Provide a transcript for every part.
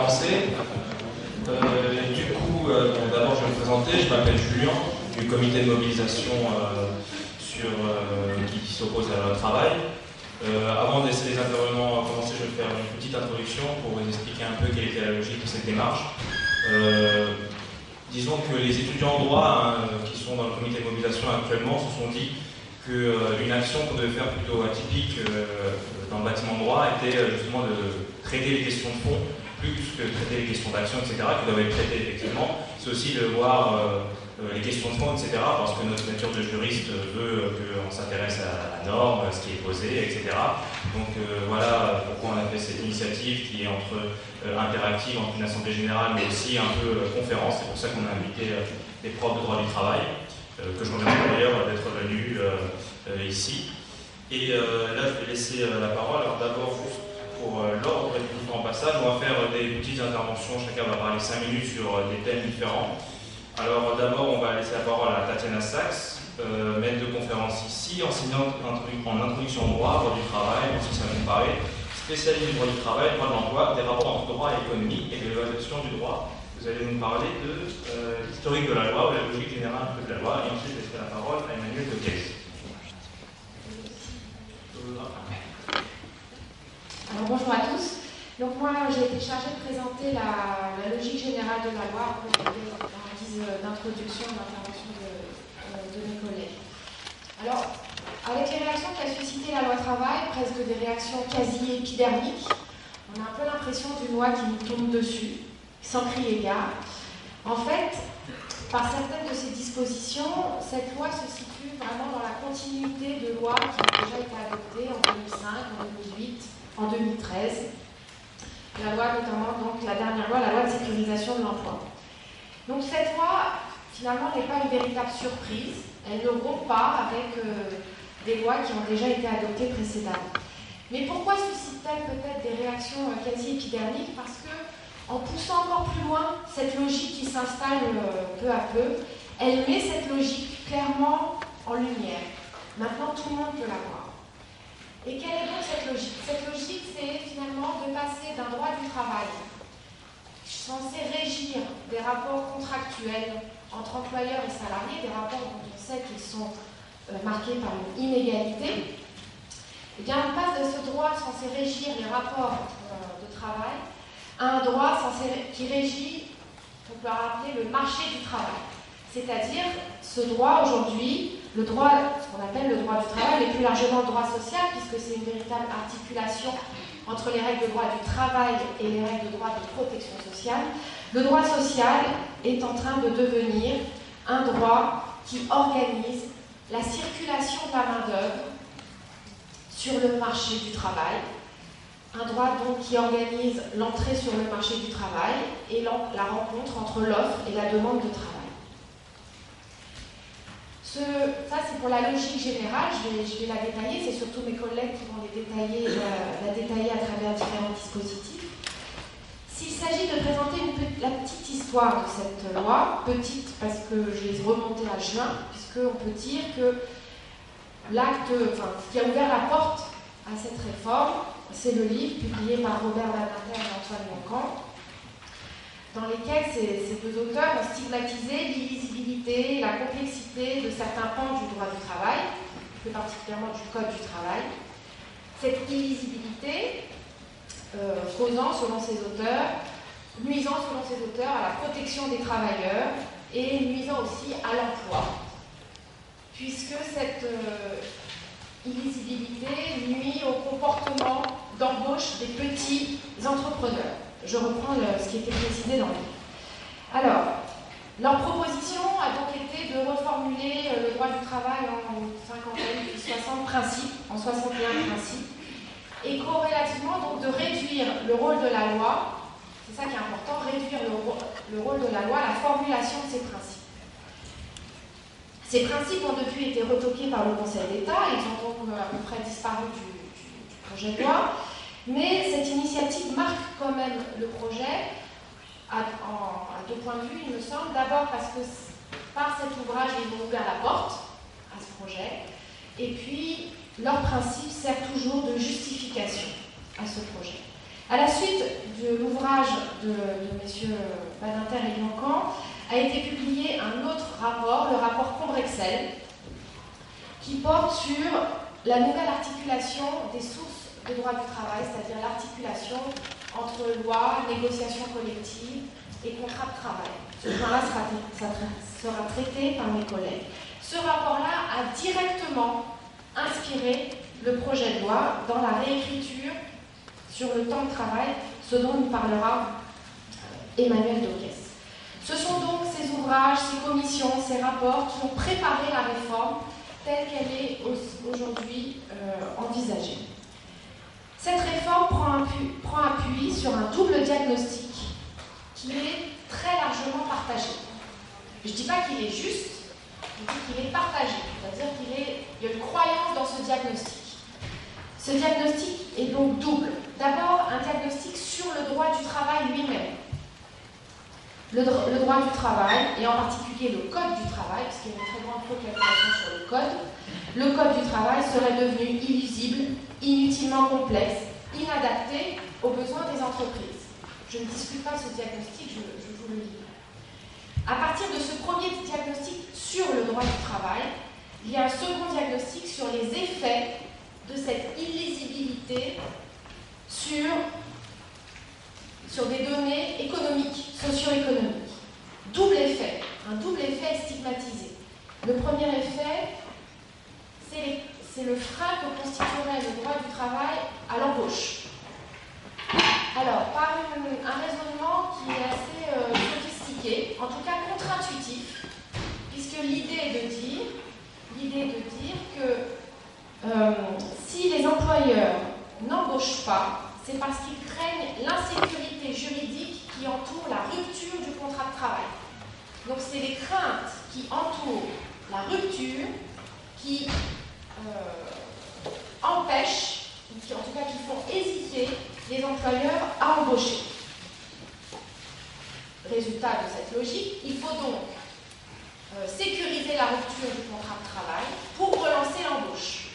commencer. D'abord, je vais me présenter. Je m'appelle Julien, du comité de mobilisation qui s'oppose à la loi travail. Avant de laisser les intervenants commencer, je vais faire une petite introduction pour vous expliquer un peu quelle était la logique de cette démarche. Disons que les étudiants en droit qui sont dans le comité de mobilisation actuellement se sont dit qu'une action qu'on devait faire plutôt atypique dans le bâtiment de droit était justement de traiter les questions de fond, plus que traiter les questions d'action, etc., qui doivent être traitées effectivement. C'est aussi de voir les questions de fond, etc., parce que notre nature de juriste veut qu'on s'intéresse à la norme, à ce qui est posé, etc. Donc voilà pourquoi on a fait cette initiative qui est interactive entre une assemblée générale, mais aussi un peu conférence. C'est pour ça qu'on a invité des profs de droit du travail, que je remercie d'ailleurs d'être venus ici. Et là, je vais laisser la parole. Alors d'abord, juste pour l'ordre des différents passages, on va faire des petites interventions. Chacun va parler 5 minutes sur des thèmes différents. Alors d'abord, on va laisser la parole à Tatiana Sachs, maître de conférence ici, enseignante en introduction au droit, droit du travail, en social comparé, spécialiste du droit du travail, droit de l'emploi, des rapports entre droit et économie et de l'évaluation du droit. Vous allez nous parler de l'historique de la loi ou la logique générale de la loi, et ensuite je laisserai la parole à Emmanuel Decaisse. Alors bonjour à tous. Donc moi j'ai été chargée de présenter la logique générale de la loi en guise d'introduction et d'intervention de mes collègues. Alors, avec les réactions qu'a suscité la loi travail, presque des réactions quasi épidermiques, on a un peu l'impression d'une loi qui nous tombe dessus, sans crier gare. En fait, par certaines de ses dispositions, cette loi se situe vraiment dans la continuité de lois qui ont déjà été adoptées en 2005, en 2008, en 2013. La loi notamment, donc la dernière loi, la loi de sécurisation de l'emploi. Donc cette loi, finalement, n'est pas une véritable surprise. Elle ne rompt pas avec des lois qui ont déjà été adoptées précédemment. Mais pourquoi suscite-t-elle peut-être des réactions quasi épidermiques? Parce que, en poussant encore plus loin cette logique qui s'installe peu à peu, elle met cette logique clairement en lumière. Maintenant, tout le monde peut la voir. Et quelle est donc cette logique? Cette logique, c'est finalement de passer d'un droit du travail censé régir des rapports contractuels entre employeurs et salariés, des rapports dont on sait qu'ils sont marqués par une inégalité. Eh bien, on passe de ce droit censé régir les rapports de travail à un droit qui régit, on peut rappeler, le marché du travail. C'est-à-dire, ce droit aujourd'hui, le droit, ce qu'on appelle le droit du travail, mais plus largement le droit social, puisque c'est une véritable articulation entre les règles de droit du travail et les règles de droit de protection sociale. Le droit social est en train de devenir un droit qui organise la circulation de la main-d'œuvre sur le marché du travail, un droit donc qui organise l'entrée sur le marché du travail et la rencontre entre l'offre et la demande de travail. Ça, c'est pour la logique générale, je vais la détailler, c'est surtout mes collègues qui vont la détailler à travers différents dispositifs. S'il s'agit de présenter la petite histoire de cette loi, petite parce que je l'ai remontée à juin, puisqu'on peut dire que ce qui a ouvert la porte à cette réforme, c'est le livre publié par Robert Badinter et Antoine Moncan, dans lesquels ces deux auteurs ont stigmatisé l'illisibilité, la complexité de certains pans du droit du travail, plus particulièrement du Code du travail. Cette illisibilité nuisant selon ces auteurs à la protection des travailleurs et nuisant aussi à l'emploi, puisque cette illisibilité nuit au comportement d'embauche des petits entrepreneurs. Je reprends ce qui était précisé dans le livre. Alors, leur proposition a donc été de reformuler le droit du travail en 50 puis 60 principes, en 61 principes, et corrélativement donc de réduire le rôle de la loi, c'est ça qui est important, réduire le rôle de la loi à la formulation de ces principes. Ces principes ont depuis été retoqués par le Conseil d'État, ils ont donc à peu près disparu du projet de loi. Mais cette initiative marque quand même le projet à deux points de vue, il me semble. D'abord parce que par cet ouvrage, ils ont ouvert la porte à ce projet. Et puis, leur principe sert toujours de justification à ce projet. À la suite de l'ouvrage de messieurs Badinter et Blancan a été publié un autre rapport, le rapport Combrexel, qui porte sur la nouvelle articulation des sources de droit du travail, c'est-à-dire l'articulation entre loi, négociation collective et contrat de travail. Ce point-là sera traité par mes collègues. Ce rapport-là a directement inspiré le projet de loi dans la réécriture sur le temps de travail, ce dont nous parlera Emmanuel Doguès. Ce sont donc ces ouvrages, ces commissions, ces rapports qui ont préparé la réforme telle qu'elle est aujourd'hui envisagée. Cette réforme prend appui sur un double diagnostic qui est très largement partagé. Je ne dis pas qu'il est juste, je dis qu'il est partagé, c'est-à-dire qu'il y a une croyance dans ce diagnostic. Ce diagnostic est donc double. D'abord, un diagnostic sur le droit du travail lui-même. Le droit du travail, et en particulier le code du travail, puisqu'il y a une très grande focalisation sur le code du travail serait devenu illisible, inutilement complexe, inadapté aux besoins des entreprises. Je ne discute pas ce diagnostic, je vous le lis. À partir de ce premier diagnostic sur le droit du travail, il y a un second diagnostic sur les effets de cette illisibilité sur des données économiques, socio-économiques. Double effet, un double effet stigmatisé. Le premier effet, c'est le frein que constituerait le droit du travail à l'embauche. Alors, par un raisonnement qui est assez sophistiqué, en tout cas contre-intuitif, puisque l'idée est de dire que si les employeurs n'embauchent pas, c'est parce qu'ils craignent l'insécurité juridique qui entoure la rupture du contrat de travail. Donc c'est les craintes qui entourent la rupture qui empêchent, en tout cas qui font hésiter les employeurs à embaucher. Résultat de cette logique, il faut donc sécuriser la rupture du contrat de travail pour relancer l'embauche.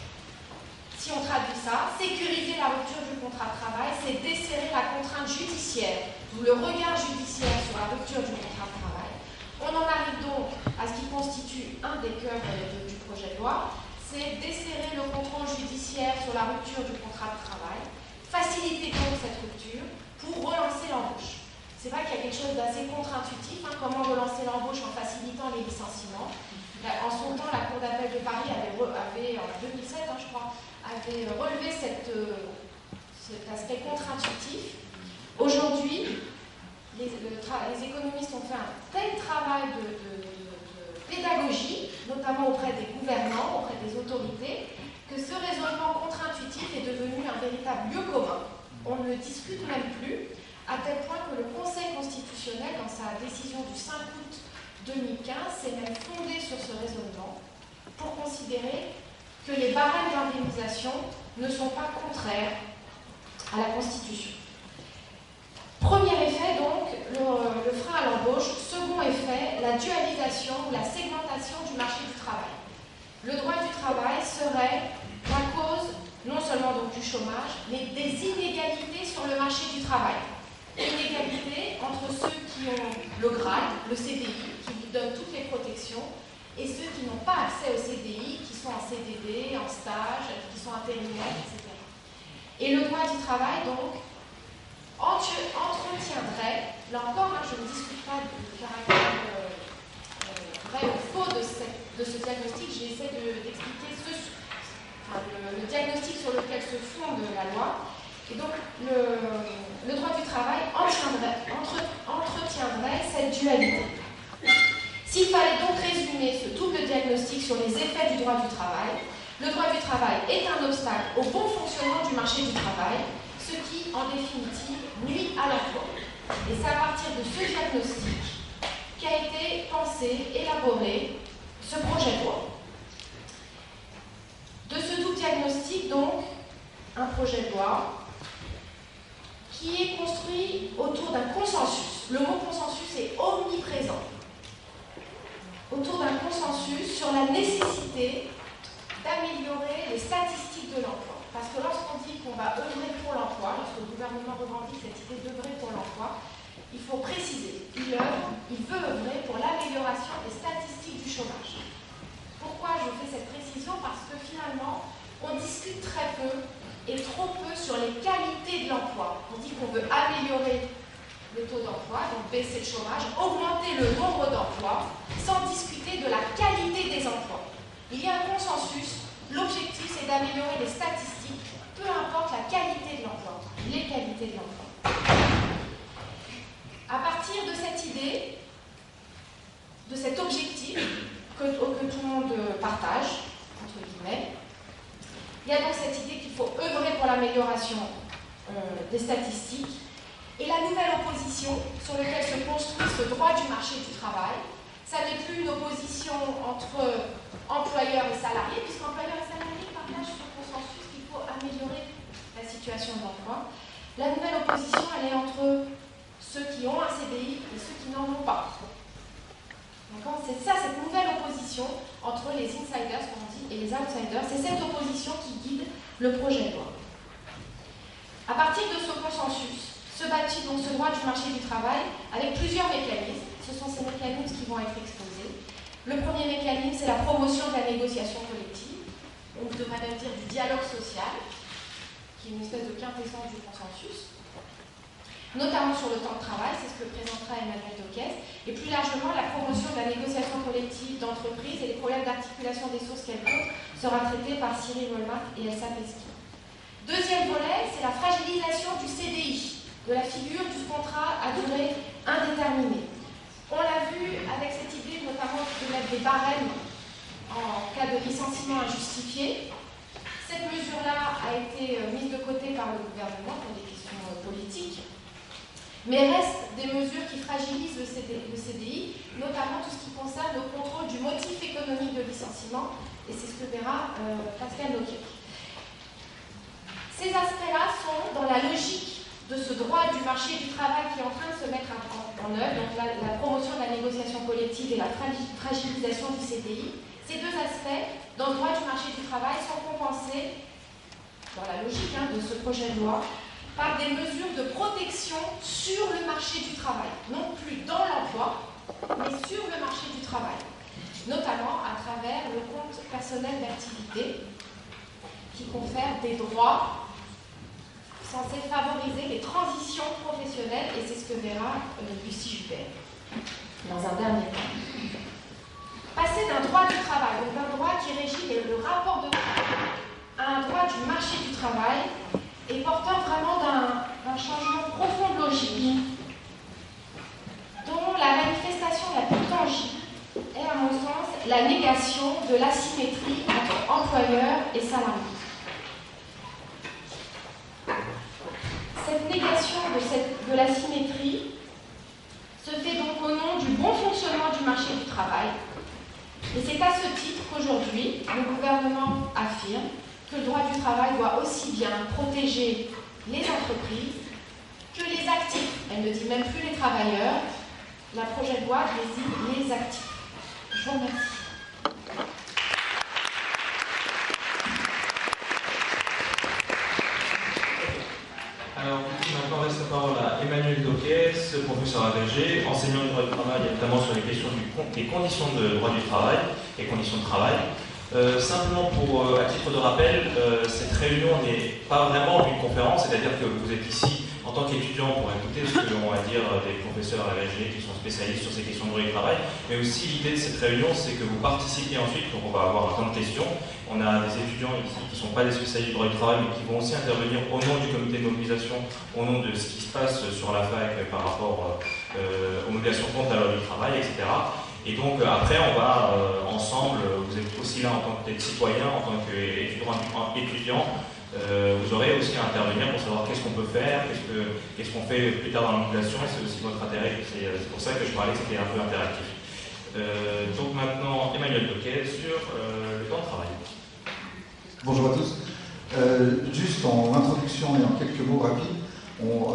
Si on traduit ça, sécuriser la rupture du contrat de travail, c'est desserrer la contrainte judiciaire, d'où le regard judiciaire sur la rupture du contrat de travail. On en arrive donc à ce qui constitue un des cœurs du projet de loi, c'est desserrer le contrôle judiciaire sur la rupture du contrat de travail, faciliter donc cette rupture pour relancer l'embauche. C'est vrai qu'il y a quelque chose d'assez contre-intuitif, comment relancer l'embauche en facilitant les licenciements. En son temps, la Cour d'appel de Paris avait en 2007, je crois, avait relevé cet aspect contre-intuitif. Aujourd'hui, les économistes ont fait un tel travail de pédagogie, notamment auprès des gouvernants, auprès des autorités, que ce raisonnement contre-intuitif est devenu un véritable lieu commun. On ne le discute même plus, à tel point que le Conseil constitutionnel, dans sa décision du 5 août 2015, s'est même fondé sur ce raisonnement pour considérer que les barèmes d'indemnisation ne sont pas contraires à la Constitution. Premier effet, donc, le frein à l'embauche. Second effet, la dualisation ou la segmentation du marché du travail. Le droit du travail serait la cause non seulement donc du chômage, mais des inégalités sur le marché du travail. Inégalités entre ceux qui ont le grade, le CDI, qui vous donne toutes les protections, et ceux qui n'ont pas accès au CDI, qui sont en CDD, en stage, qui sont intérimaires, etc. Et le droit du travail, donc, entretiendrait, là encore, je ne discute pas du caractère vrai ou faux de ce diagnostic, j'essaie d'expliquer le diagnostic sur lequel se fonde la loi. Et donc, le droit du travail entretiendrait cette dualité. S'il fallait donc résumer ce double diagnostic sur les effets du droit du travail, le droit du travail est un obstacle au bon fonctionnement du marché du travail, ce qui, en définitive, nuit à l'emploi. Et c'est à partir de ce diagnostic qu'a été pensé, élaboré ce projet de loi. De ce double diagnostic, donc, un projet de loi qui est construit autour d'un consensus. Le mot consensus est omniprésent. Autour d'un consensus sur la nécessité d'améliorer les statistiques de l'emploi. Parce que lorsqu'on dit qu'on va œuvrer pour l'emploi, lorsque le gouvernement revendique cette idée d'œuvrer pour l'emploi, il faut préciser, il veut œuvrer pour l'amélioration des statistiques du chômage. Pourquoi je fais cette précision? Parce que finalement, on discute très peu et trop peu sur les qualités de l'emploi. On dit qu'on veut améliorer le taux d'emploi, donc baisser le chômage, augmenter le nombre d'emplois, sans discuter de la qualité des emplois. Il y a un consensus, l'objectif c'est d'améliorer les statistiques, peu importe la qualité de l'emploi, les qualités de l'emploi. À partir de cette idée, de cet objectif que tout le monde partage, entre guillemets, il y a donc cette idée qu'il faut œuvrer pour l'amélioration des statistiques et la nouvelle opposition sur laquelle se construit ce droit du marché du travail. Ça n'est plus une opposition entre employeurs et salariés, puisqu'employeurs et salariés partagent ce consensus qu'il faut améliorer la situation de l'emploi. La nouvelle opposition, elle est entre ceux qui ont un CDI et ceux qui n'en ont pas. C'est ça, cette nouvelle opposition entre les insiders, comme on dit, et les outsiders, c'est cette opposition qui guide le projet de loi. À partir de ce consensus, se bâtit donc ce droit du marché du travail avec plusieurs mécanismes. Ce sont ces mécanismes qui vont être exposés. Le premier mécanisme, c'est la promotion de la négociation collective, donc de manière dire du dialogue social, qui est une espèce de quintessence du consensus, notamment sur le temps de travail, c'est ce que présentera Emmanuel Doquez, et plus largement la promotion de la négociation collective d'entreprise et les problèmes d'articulation des sources qu'elle compte sera traité par Cyril Wolmark et Elsa Pesky. Deuxième volet, c'est la fragilisation du CDI, de la figure du contrat à durée indéterminée. On l'a vu avec cette idée notamment de mettre des barèmes en cas de licenciement injustifié. Cette mesure-là a été mise de côté par le gouvernement pour des questions politiques. Mais restent des mesures qui fragilisent le CDI, notamment tout ce qui concerne le contrôle du motif économique de licenciement, et c'est ce que verra Pascal Noquet. Ces aspects-là sont dans la logique de ce droit du marché du travail qui est en train de se mettre en œuvre, donc la promotion de la négociation collective et la fragilisation du CDI. Ces deux aspects, dans le droit du marché du travail, sont compensés, dans la logique de ce projet de loi, par des mesures de protection sur le marché du travail, non plus dans l'emploi, mais sur le marché du travail, notamment à travers le compte personnel d'activité qui confère des droits censés favoriser les transitions professionnelles, et c'est ce que verra Lucie Joubert dans un dernier temps. Passer d'un droit du travail, donc d'un droit qui régit le rapport de travail, à un droit du marché du travail, et porteur vraiment d'un changement profond de logique, dont la manifestation la plus tangible est, à mon sens, la négation de l'asymétrie entre employeurs et salariés. Cette négation de l'asymétrie se fait donc au nom du bon fonctionnement du marché du travail, et c'est à ce titre qu'aujourd'hui, le gouvernement affirme que le droit du travail doit aussi bien protéger les entreprises que les actifs. Elle ne dit même plus les travailleurs. La projet de loi désigne les actifs. Je vous remercie. Alors, maintenant, on laisse la parole à Emmanuel Doquez, professeur agrégé, enseignant du droit du travail, notamment sur les questions des conditions de droit du travail et conditions de travail. Simplement à titre de rappel, cette réunion n'est pas vraiment une conférence, c'est-à-dire que vous êtes ici en tant qu'étudiant pour écouter ce que l'on va dire des professeurs agrégés qui sont spécialistes sur ces questions de droit du travail, mais aussi l'idée de cette réunion, c'est que vous participiez ensuite, donc on va avoir un temps de questions. On a des étudiants ici qui ne sont pas des spécialistes du droit du travail, mais qui vont aussi intervenir au nom du comité de mobilisation, au nom de ce qui se passe sur la fac par rapport aux mobilisations contre la loi du travail, etc. Et donc après, on va ensemble, vous êtes aussi là en tant que citoyen, en tant qu'étudiant, vous aurez aussi à intervenir pour savoir qu'est-ce qu'on peut faire, qu'est-ce qu'on fait plus tard dans la mobilisation, et c'est aussi votre intérêt. C'est pour ça que je parlais que c'était un peu interactif. Donc maintenant, Emmanuel Doquez sur le temps de travail. Bonjour à tous. Juste en introduction et en quelques mots rapides,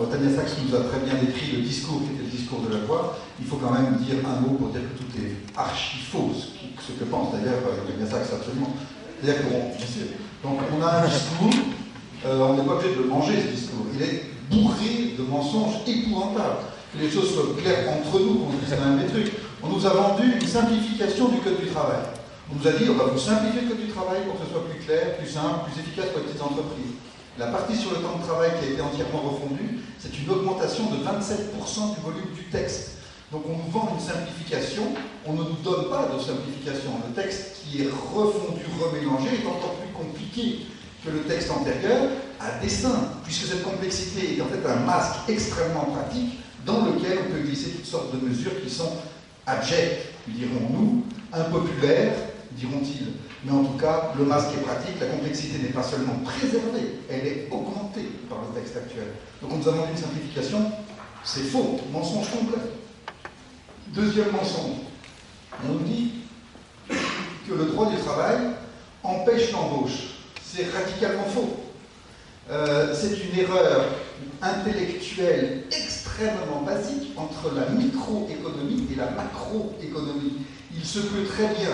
Tania Sachs nous a très bien décrit le discours qui était le discours de la loi. Il faut quand même dire un mot pour dire que tout est archi faux, ce que pense d'ailleurs Tania Sachs absolument. C'est-à-dire qu'on, donc on a un discours on n'est pas obligé de le manger, ce discours. Il est bourré de mensonges épouvantables. Que les choses soient claires entre nous, qu'on dise un des trucs. On nous a vendu une simplification du Code du travail. On nous a dit, on va vous simplifier le Code du travail pour que ce soit plus clair, plus simple, plus efficace pour les petites entreprises. La partie sur le temps de travail qui a été entièrement refondue, c'est une augmentation de 27% du volume du texte. Donc on nous vend une simplification, on ne nous donne pas de simplification. Le texte qui est refondu, remélangé, est encore plus compliqué que le texte antérieur, à dessein, puisque cette complexité est en fait un masque extrêmement pratique dans lequel on peut glisser toutes sortes de mesures qui sont abjectes, dirons-nous, impopulaires, diront-ils. Mais en tout cas, le masque est pratique, la complexité n'est pas seulement préservée, elle est augmentée par le texte actuel. Donc on nous a vendu une simplification, c'est faux, mensonge complet. Deuxième mensonge, on nous dit que le droit du travail empêche l'embauche. C'est radicalement faux. C'est une erreur intellectuelle extrêmement basique entre la microéconomie et la macroéconomie. Il se peut très bien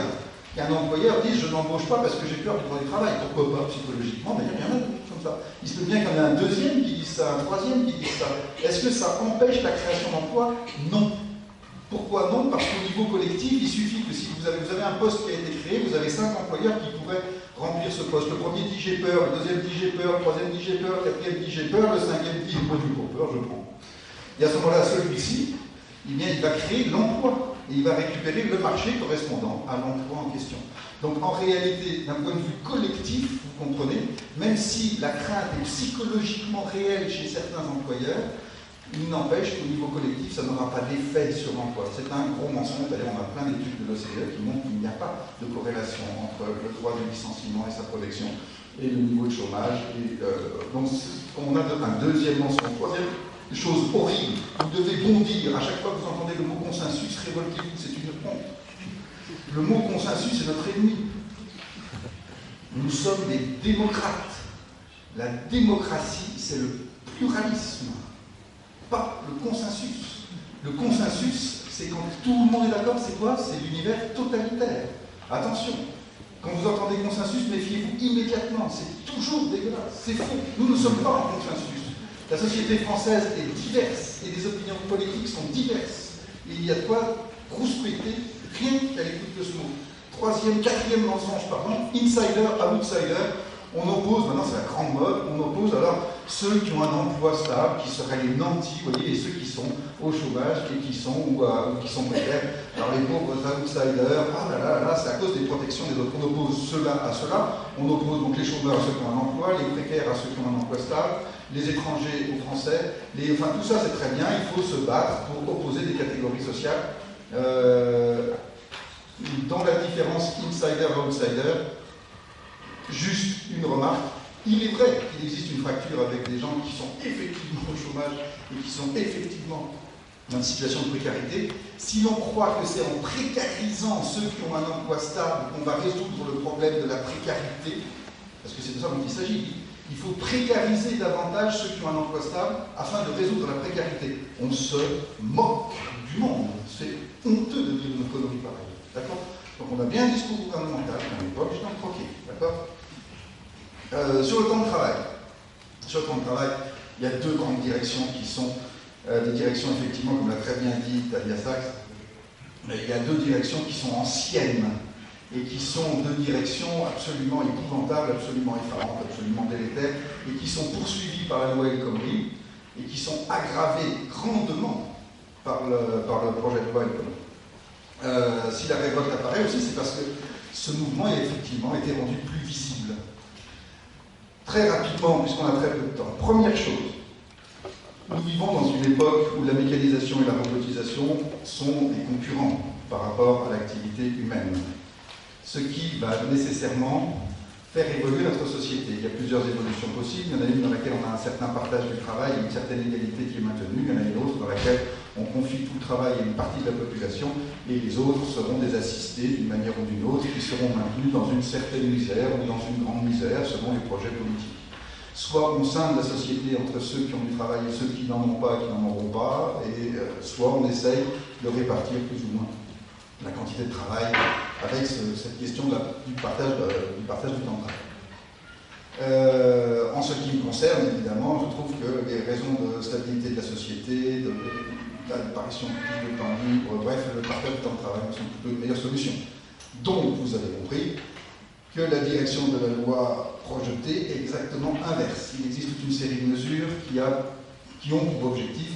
qu'un employeur dise « je n'embauche pas parce que j'ai peur du droit du travail ». Pourquoi pas psychologiquement? D'ailleurs, il y en a d'autres comme ça. Il se peut bien qu'il y en ait un deuxième qui dise ça, un troisième qui dise ça. Est-ce que ça empêche la création d'emplois? Non. Pourquoi non? Parce qu'au niveau collectif, il suffit que si vous avez un poste qui a été créé, vous avez 5 employeurs qui pourraient remplir ce poste. Le premier dit j'ai peur, le deuxième dit j'ai peur, le troisième dit j'ai peur, le quatrième dit j'ai peur, le cinquième dit moi j'ai pas peur, je prends. Et à ce moment-là, celui-ci, il va créer l'emploi et il va récupérer le marché correspondant à l'emploi en question. Donc en réalité, d'un point de vue collectif, vous comprenez, même si la crainte est psychologiquement réelle chez certains employeurs, il n'empêche qu'au niveau collectif, ça n'aura pas d'effet sur l'emploi. C'est un gros mensonge. D'ailleurs, on a plein d'études de l'OCDE qui montrent qu'il n'y a pas de corrélation entre le droit du licenciement et sa protection et le niveau de chômage. Et, donc, on a un deuxième mensonge. Troisième chose horrible, vous devez bondir. À chaque fois que vous entendez le mot consensus, révoltez-vous, c'est une honte. Le mot consensus est notre ennemi. Nous sommes des démocrates. La démocratie, c'est le pluralisme. Pas le consensus. Le consensus, c'est quand tout le monde est d'accord, c'est quoi? C'est l'univers totalitaire. Attention, quand vous entendez consensus, méfiez-vous immédiatement, c'est toujours dégueulasse, c'est faux. Nous ne sommes pas en consensus. La société française est diverse et les opinions politiques sont diverses. Et il y a de quoi rouspéter rien qu'à l'écoute de ce mot. Troisième, quatrième mensonge, pardon, insider à outsider. On oppose, maintenant c'est la grande mode, on oppose alors ceux qui ont un emploi stable, qui seraient les nantis, vous voyez, et ceux qui sont au chômage et qui sont, ou qui sont précaires. Alors les pauvres outsiders, ah là là, c'est à cause des protections des autres. On oppose ceux-là à ceux-là, on oppose donc les chômeurs à ceux qui ont un emploi, les précaires à ceux qui ont un emploi stable, les étrangers aux Français, enfin tout ça c'est très bien, il faut se battre pour opposer des catégories sociales. Dans la différence insider-outsider, juste une remarque, il est vrai qu'il existe une fracture avec des gens qui sont effectivement au chômage et qui sont effectivement dans une situation de précarité. Si l'on croit que c'est en précarisant ceux qui ont un emploi stable qu'on va résoudre le problème de la précarité, parce que c'est de ça dont il s'agit, il faut précariser davantage ceux qui ont un emploi stable afin de résoudre la précarité. On se moque du monde. C'est honteux de dire une économie pareille. D'accord? Donc on a bien un discours gouvernemental, on n'est pas obligé d'en croquer, d'accord? Sur le temps de travail. Sur le temps de travail, il y a 2 grandes directions qui sont des directions, effectivement, comme l'a très bien dit Tania Sachs, il y a 2 directions qui sont anciennes et qui sont 2 directions absolument épouvantables, absolument effarantes, absolument délétères, et qui sont poursuivies par la loi El Khomri et qui sont aggravées grandement par le projet de loi El Khomri. Si la révolte apparaît aussi, c'est parce que ce mouvement a effectivement été rendu plus visible. Très rapidement, puisqu'on a très peu de temps. Première chose, nous vivons dans une époque où la mécanisation et la robotisation sont des concurrents par rapport à l'activité humaine. Ce qui va nécessairement faire évoluer notre société. Il y a plusieurs évolutions possibles. Il y en a une dans laquelle on a un certain partage du travail, une certaine égalité qui est maintenue. Il y en a une autre dans laquelle on confie tout le travail à une partie de la population et les autres seront des assistés d'une manière ou d'une autre qui seront maintenus dans une certaine misère ou dans une grande misère selon les projets politiques. Soit on scinde la société entre ceux qui ont du travail et ceux qui n'en ont pas et qui n'en auront pas, et soit on essaye de répartir plus ou moins la quantité de travail avec cette question du partage du temps de travail. En ce qui me concerne, évidemment, je trouve que les raisons de stabilité de la société, de l'apparition de temps libre, bref, le partage du temps de travail sont plutôt une meilleure solution. Donc, vous avez compris que la direction de la loi projetée est exactement inverse. Il existe toute une série de mesures qui ont pour objectif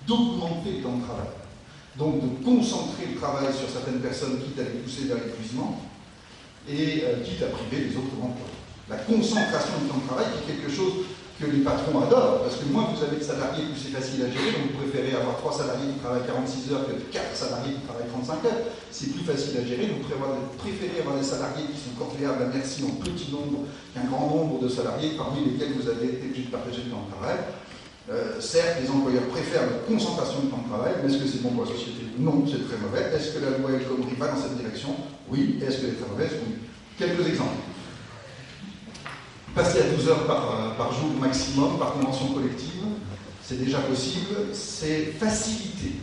d'augmenter le temps de travail. Donc de concentrer le travail sur certaines personnes, quitte à les pousser vers l'épuisement, et quitte à priver les autres emplois. La concentration du temps de travail qui est quelque chose que les patrons adorent, parce que moins vous avez de salariés, plus c'est facile à gérer, donc vous préférez avoir 3 salariés qui travaillent 46 heures que 4 salariés qui travaillent 35 heures. C'est plus facile à gérer, donc vous préférez avoir des salariés qui sont corvéables à merci en petit nombre qu'un grand nombre de salariés parmi lesquels vous avez été obligé de partager le temps de travail. Certes, les employeurs préfèrent la concentration du temps de travail, mais est-ce que c'est bon pour la société? Non, c'est très mauvais. Est-ce que la loi El Khomri va dans cette direction? Oui. Est-ce qu'elle est très mauvaise? Oui. Quelques exemples. Passer à 12 heures par jour maximum, par convention collective, c'est déjà possible, c'est facilité.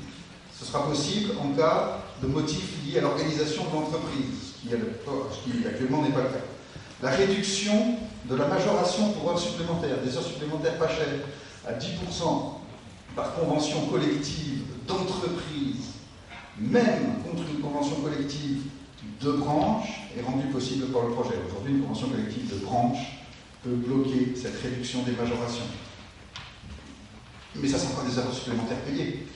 Ce sera possible en cas de motifs liés à l'organisation de l'entreprise, ce qui actuellement n'est pas le cas. La réduction de la majoration pour heures supplémentaires, des heures supplémentaires pas chères, à 10% par convention collective d'entreprise, même contre une convention collective de branche, est rendue possible par le projet. Aujourd'hui, une convention collective de branche peut bloquer cette réduction des majorations. Mais ça, c'est encore des heures supplémentaires payées.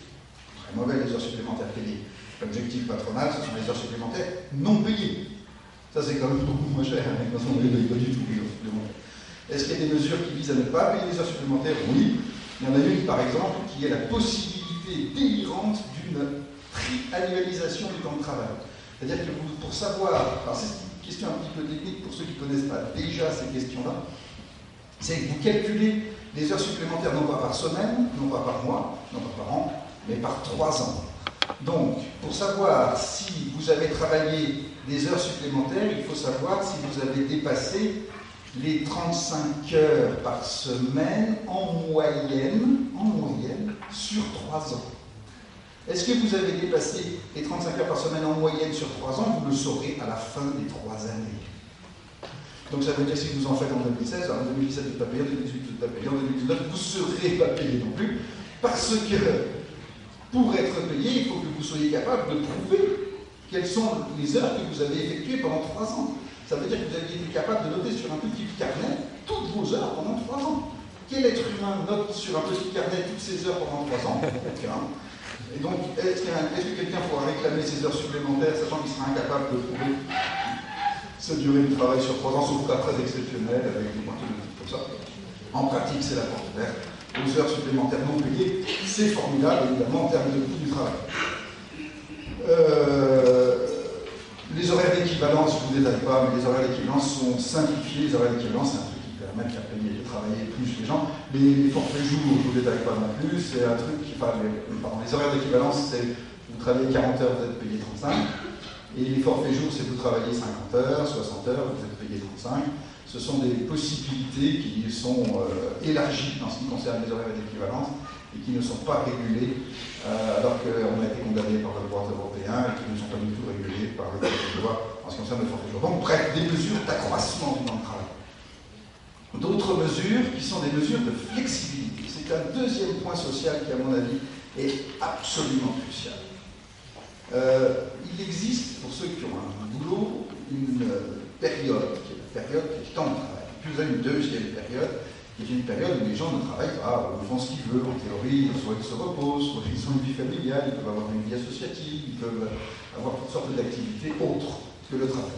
Très mauvais, les heures supplémentaires payées. L'objectif patronal, ce sont les heures supplémentaires non payées. Ça, c'est quand même beaucoup moins cher, hein, parce qu'on ne paye pas du tout les heures supplémentaires. Est-ce qu'il y a des mesures qui visent à ne pas payer les heures supplémentaires? Oui. Il y en a une, par exemple, qui est la possibilité délirante d'une triannualisation du temps de travail. C'est-à-dire que pour savoir, alors c'est une question un petit peu technique pour ceux qui ne connaissent pas déjà ces questions-là, c'est que vous calculez les heures supplémentaires non pas par semaine, non pas par mois, non pas par an, mais par 3 ans. Donc, pour savoir si vous avez travaillé des heures supplémentaires, il faut savoir si vous avez dépassé les 35 heures par semaine en moyenne sur 3 ans. Est-ce que vous avez dépassé les 35 heures par semaine en moyenne sur 3 ans? Vous le saurez à la fin des 3 années. Donc ça veut dire que si vous en faites en 2016, alors en 2017 vous n'êtes pas payé, en 2018 vous n'êtes pas payé, en 2019 vous ne serez pas payé non plus, parce que pour être payé, il faut que vous soyez capable de prouver quelles sont les heures que vous avez effectuées pendant 3 ans. Ça veut dire que vous aviez été capable de noter sur un petit carnet toutes vos heures pendant 3 ans. Quel être humain note sur un petit carnet toutes ses heures pendant 3 ans? Aucun. Et donc, est-ce que quelqu'un pourra réclamer ses heures supplémentaires, sachant qu'il sera incapable de prouver cette durée de travail sur 3 ans, sauf cas très exceptionnel, avec des pointures de type comme ça? En pratique, c'est la porte ouverte. Aux heures supplémentaires non payées, c'est formidable, évidemment, en termes de coût du travail. Les horaires d'équivalence, je ne vous détaille pas, mais les horaires d'équivalence sont simplifiés. Les horaires d'équivalence, c'est un truc qui permet de faire payer, de travailler plus les gens. Les forfaits jours, je ne vous détaille pas non plus, c'est un truc qui... les horaires d'équivalence, c'est vous travaillez 40 heures, vous êtes payé 35. Et les forfaits jours, c'est vous travaillez 50 heures, 60 heures, vous êtes payé 35. Ce sont des possibilités qui sont élargies en ce qui concerne les horaires d'équivalence et qui ne sont pas régulées, alors qu'on a été condamné par le droit européen et qui ne sont pas du tout régulées par le projet de loi en ce qui concerne le forfait jour. Donc, bref, des mesures d'accroissement du temps de travail. D'autres mesures qui sont des mesures de flexibilité. C'est un deuxième point social qui, à mon avis, est absolument crucial. Il existe, pour ceux qui ont un boulot, une période qui est la période du temps de travail. Puis vous avez une deuxième période qui est une période où les gens ne travaillent pas, où ils font ce qu'ils veulent, en théorie, soit ils se reposent, soit ils ont une vie familiale, ils peuvent avoir une vie associative, ils peuvent avoir toutes sortes d'activités autres que le travail.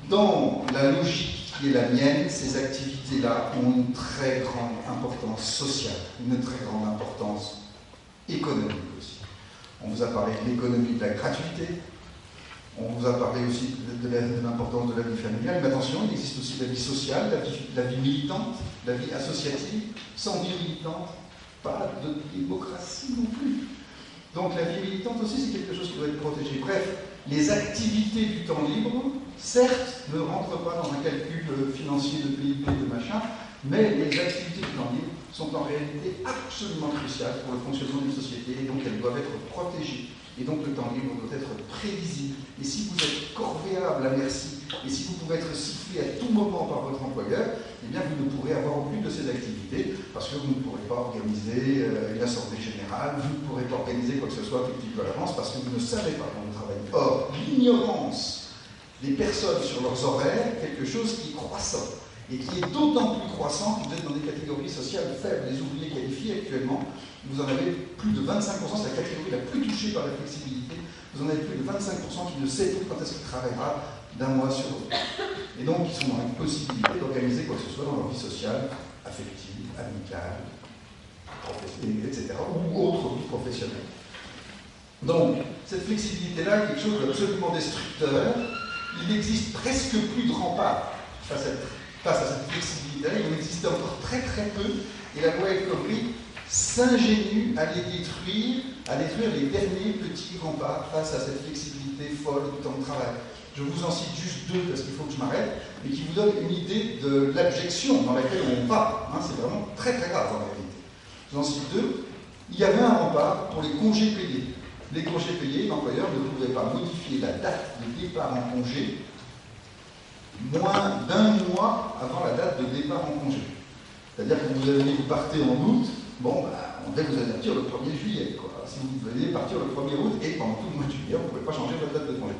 Dans la logique qui est la mienne, ces activités-là ont une très grande importance sociale, une très grande importance économique aussi. On vous a parlé de l'économie de la gratuité, on vous a parlé aussi de l'importance de la vie familiale, mais attention, il existe aussi la vie sociale, la vie militante, la vie associative. Sans vie militante, pas de démocratie non plus. Donc la vie militante aussi, c'est quelque chose qui doit être protégé. Bref, les activités du temps libre, certes, ne rentrent pas dans un calcul financier de PIB, de machin, mais les activités du temps libre sont en réalité absolument cruciales pour le fonctionnement d'une société, et donc elles doivent être protégées. Et donc le temps libre doit être prévisible. Et si vous êtes corvéable à merci Et si vous pouvez être sifflé à tout moment par votre employeur, eh bien vous ne pourrez avoir aucune de ces activités parce que vous ne pourrez pas organiser une assemblée générale, vous ne pourrez pas organiser quoi que ce soit quelque peu à l'avance parce que vous ne savez pas quand vous travaillez. Or, l'ignorance des personnes sur leurs horaires est quelque chose qui est croissant et qui est d'autant plus croissant que vous êtes dans des catégories sociales faibles. Les ouvriers qualifiés actuellement, vous en avez plus de 25%, c'est la catégorie la plus touchée par la flexibilité, vous en avez plus de 25% qui ne sait plus quand est-ce qu'il travaillera d'un mois sur l'autre. Et donc, ils sont dans l'impossibilité d'organiser quoi que ce soit dans leur vie sociale, affective, amicale, etc., ou autre vie professionnelle. Donc, cette flexibilité-là est quelque chose d'absolument destructeur. Il n'existe presque plus de rempart face à cette flexibilité-là. Il en existait encore très très peu. Et la loi El Khomri s'ingénue à les détruire les derniers petits remparts face à cette flexibilité folle du temps de travail. Je vous en cite juste deux parce qu'il faut que je m'arrête, mais qui vous donne une idée de l'abjection dans laquelle on va. C'est vraiment très très grave en réalité. Je vous en cite deux. Il y avait un rempart pour les congés payés. Les congés payés, l'employeur ne pouvait pas modifier la date de départ en congé moins d'un mois avant la date de départ en congé. C'est-à-dire que vous partez en août, on devait vous avertir le 1er juillet. Si vous veniez partir le 1er août et pendant tout le mois de juillet, on ne pouvait pas changer votre date de congé.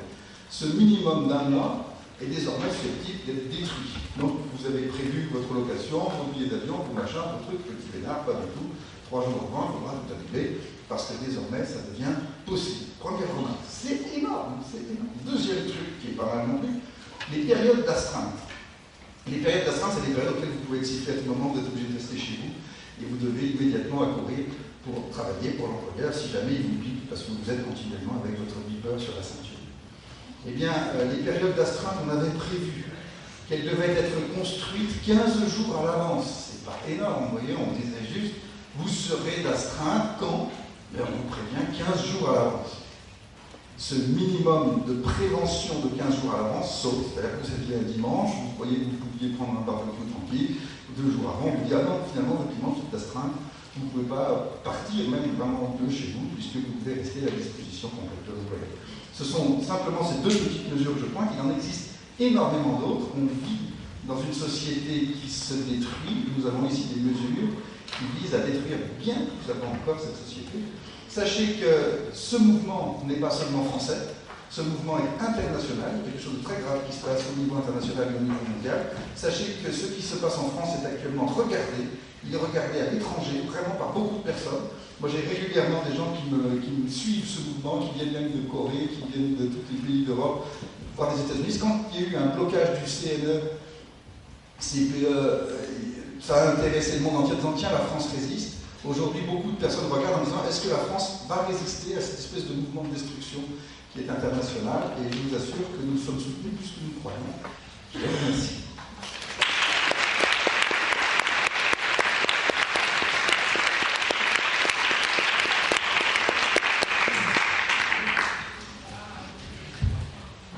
Ce minimum d'un mois est désormais susceptible d'être détruit. Donc vous avez prévu votre location, vos billets d'avion, vos machins, vos trucs, petit vénard, pas du tout. 3 jours avant, il faudra tout annuler, parce que désormais, ça devient possible. Première remarque, c'est énorme, c'est énorme. Deuxième truc qui est pas mal non plus, les périodes d'astreinte. Les périodes d'astreinte, c'est des périodes auxquelles vous pouvez être sifflé à tout moment, vous êtes obligé de rester chez vous, et vous devez immédiatement accourir pour travailler pour l'employeur, si jamais il vous pique, parce que vous êtes continuellement avec votre beeper sur la ceinture. Eh bien, les périodes d'astreinte, on avait prévu qu'elles devaient être construites 15 jours à l'avance. C'est pas énorme, vous voyez, on disait juste, vous serez d'astreinte quand on vous prévient 15 jours à l'avance. Ce minimum de prévention de 15 jours à l'avance saute. C'est-à-dire que vous aviez un dimanche, vous croyez que vous pouviez prendre un barbecue tranquille, 2 jours avant, on vous dit ah non, finalement, votre dimanche, vous êtes d'astreinte, vous ne pouvez pas partir même vraiment de chez vous, puisque vous devez rester à la disposition complète de l'employeur. Ce sont simplement ces deux petites mesures que je pointe, il en existe énormément d'autres. On vit dans une société qui se détruit, nous avons ici des mesures qui vise à détruire bien plus avant encore cette société. Sachez que ce mouvement n'est pas seulement français, ce mouvement est international, il y a quelque chose de très grave qui se passe au niveau international et au niveau mondial. Sachez que ce qui se passe en France est actuellement regardé, il est regardé à l'étranger, vraiment par beaucoup de personnes. Moi j'ai régulièrement des gens qui me suivent ce mouvement, qui viennent même de Corée, qui viennent de tous les pays d'Europe, voire des États-Unis. Quand il y a eu un blocage du CNE, ça a intéressé le monde entier en disant tiens, la France résiste. Aujourd'hui, beaucoup de personnes regardent en disant est-ce que la France va résister à cette espèce de mouvement de destruction qui est international? Et je vous assure que nous sommes soutenus plus que nous croyons. Je vous remercie.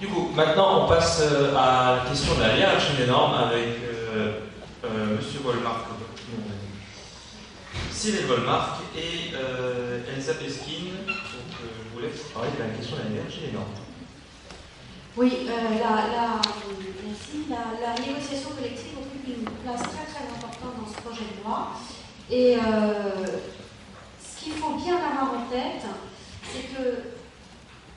Du coup, maintenant on passe à la question de la hiérarchie des normes avec Monsieur Volmark, Cyril Volmark et Elsa Peskin. Donc je vous laisse parler de la question de la hiérarchie des normes. Oui, merci. La négociation collective occupe une place très très importante dans ce projet de loi. Et ce qu'il faut bien avoir en tête, c'est que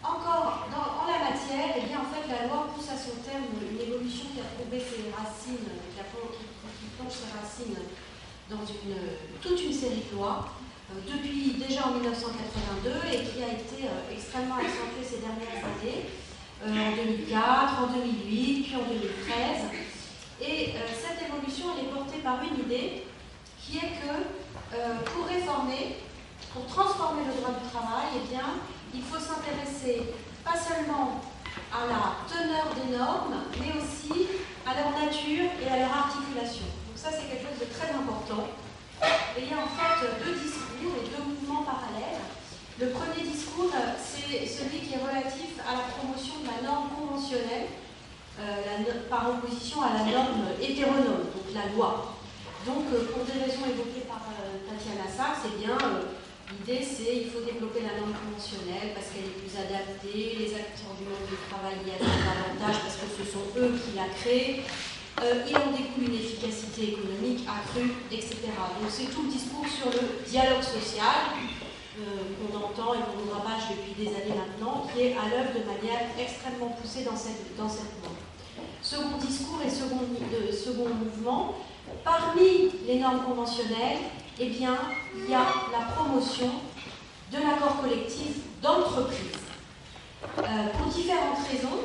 encore en la matière, eh bien, en fait, la loi pousse à son terme une évolution qui a trouvé ses racines, qui plonge ses racines dans toute une série de lois, depuis déjà en 1982 et qui a été extrêmement accentuée ces dernières années, en 2004, en 2008, puis en 2013. Et cette évolution, elle est portée par une idée qui est que pour réformer, pour transformer le droit du travail, eh bien, il faut s'intéresser pas seulement à la teneur des normes, mais aussi à leur nature et à leur articulation. Donc ça, c'est quelque chose de très important. Et il y a en fait deux discours et deux mouvements parallèles. Le premier discours, c'est celui qui est relatif à la promotion de la norme conventionnelle par opposition à la norme hétéronome, donc la loi. Donc, pour des raisons évoquées par Tatiana Sachs, c'est bien L'idée, c'est qu'il faut développer la norme conventionnelle parce qu'elle est plus adaptée, les acteurs du monde du travail y adhèrent davantage parce que ce sont eux qui la créent. Il en découle une efficacité économique accrue, etc. Donc c'est tout le discours sur le dialogue social qu'on entend et qu'on nous rabâche depuis des années maintenant, qui est à l'œuvre de manière extrêmement poussée dans cette loi. Second discours et second mouvement, parmi les normes conventionnelles, eh bien, il y a la promotion de l'accord collectif d'entreprise. Pour différentes raisons.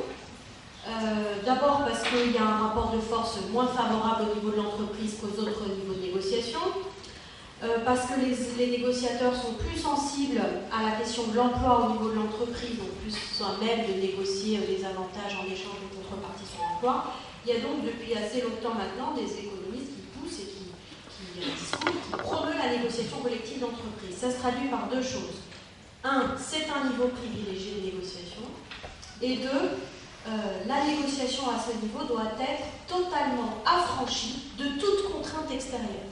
D'abord parce qu'il y a un rapport de force moins favorable au niveau de l'entreprise qu'aux autres niveaux de négociation. Parce que les négociateurs sont plus sensibles à la question de l'emploi au niveau de l'entreprise, donc plus à même de négocier des avantages en échange de contrepartie sur l'emploi. Il y a donc depuis assez longtemps maintenant des économistes qui poussent et qui promeuvent la négociation collective d'entreprise. Ça se traduit par deux choses. Un, c'est un niveau privilégié de négociation. Et deux, la négociation à ce niveau doit être totalement affranchie de toute contrainte extérieure.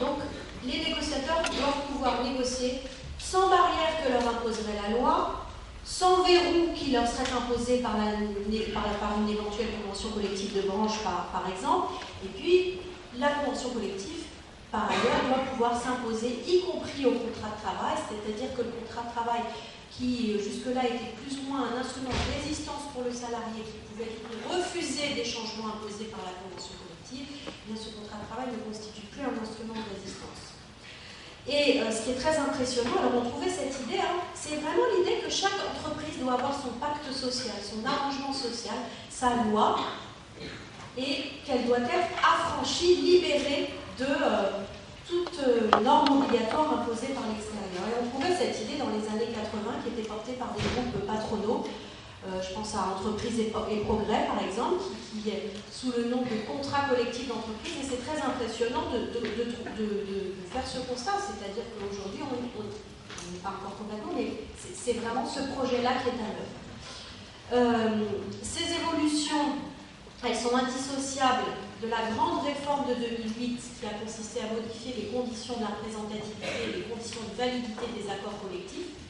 Donc, les négociateurs doivent pouvoir négocier sans barrière que leur imposerait la loi, sans verrou qui leur serait imposé par une éventuelle convention collective de branche, par exemple. Et puis, la convention collective, par ailleurs, doit pouvoir s'imposer, y compris au contrat de travail, c'est-à-dire que le contrat de travail qui jusque-là était plus ou moins un instrument de résistance pour le salarié qui pouvait refuser des changements imposés par la convention collective, bien ce contrat de travail ne constitue plus un instrument de résistance. Et ce qui est très impressionnant, alors on trouvait cette idée, c'est vraiment l'idée que chaque entreprise doit avoir son pacte social, son arrangement social, sa loi, et qu'elle doit être affranchie, libérée de toute norme obligatoire imposée par l'extérieur. Et on trouvait cette idée dans les années 80 qui était portée par des groupes patronaux. Je pense à Entreprises et Progrès, par exemple, qui est sous le nom de contrat collectif d'entreprise. Et c'est très impressionnant de faire ce constat. C'est-à-dire qu'aujourd'hui, on n'est pas encore complètement, mais c'est vraiment ce projet-là qui est à l'œuvre. Ces évolutions, elles sont indissociables de la grande réforme de 2008 qui a consisté à modifier les conditions de la représentativité et les conditions de validité des accords collectifs.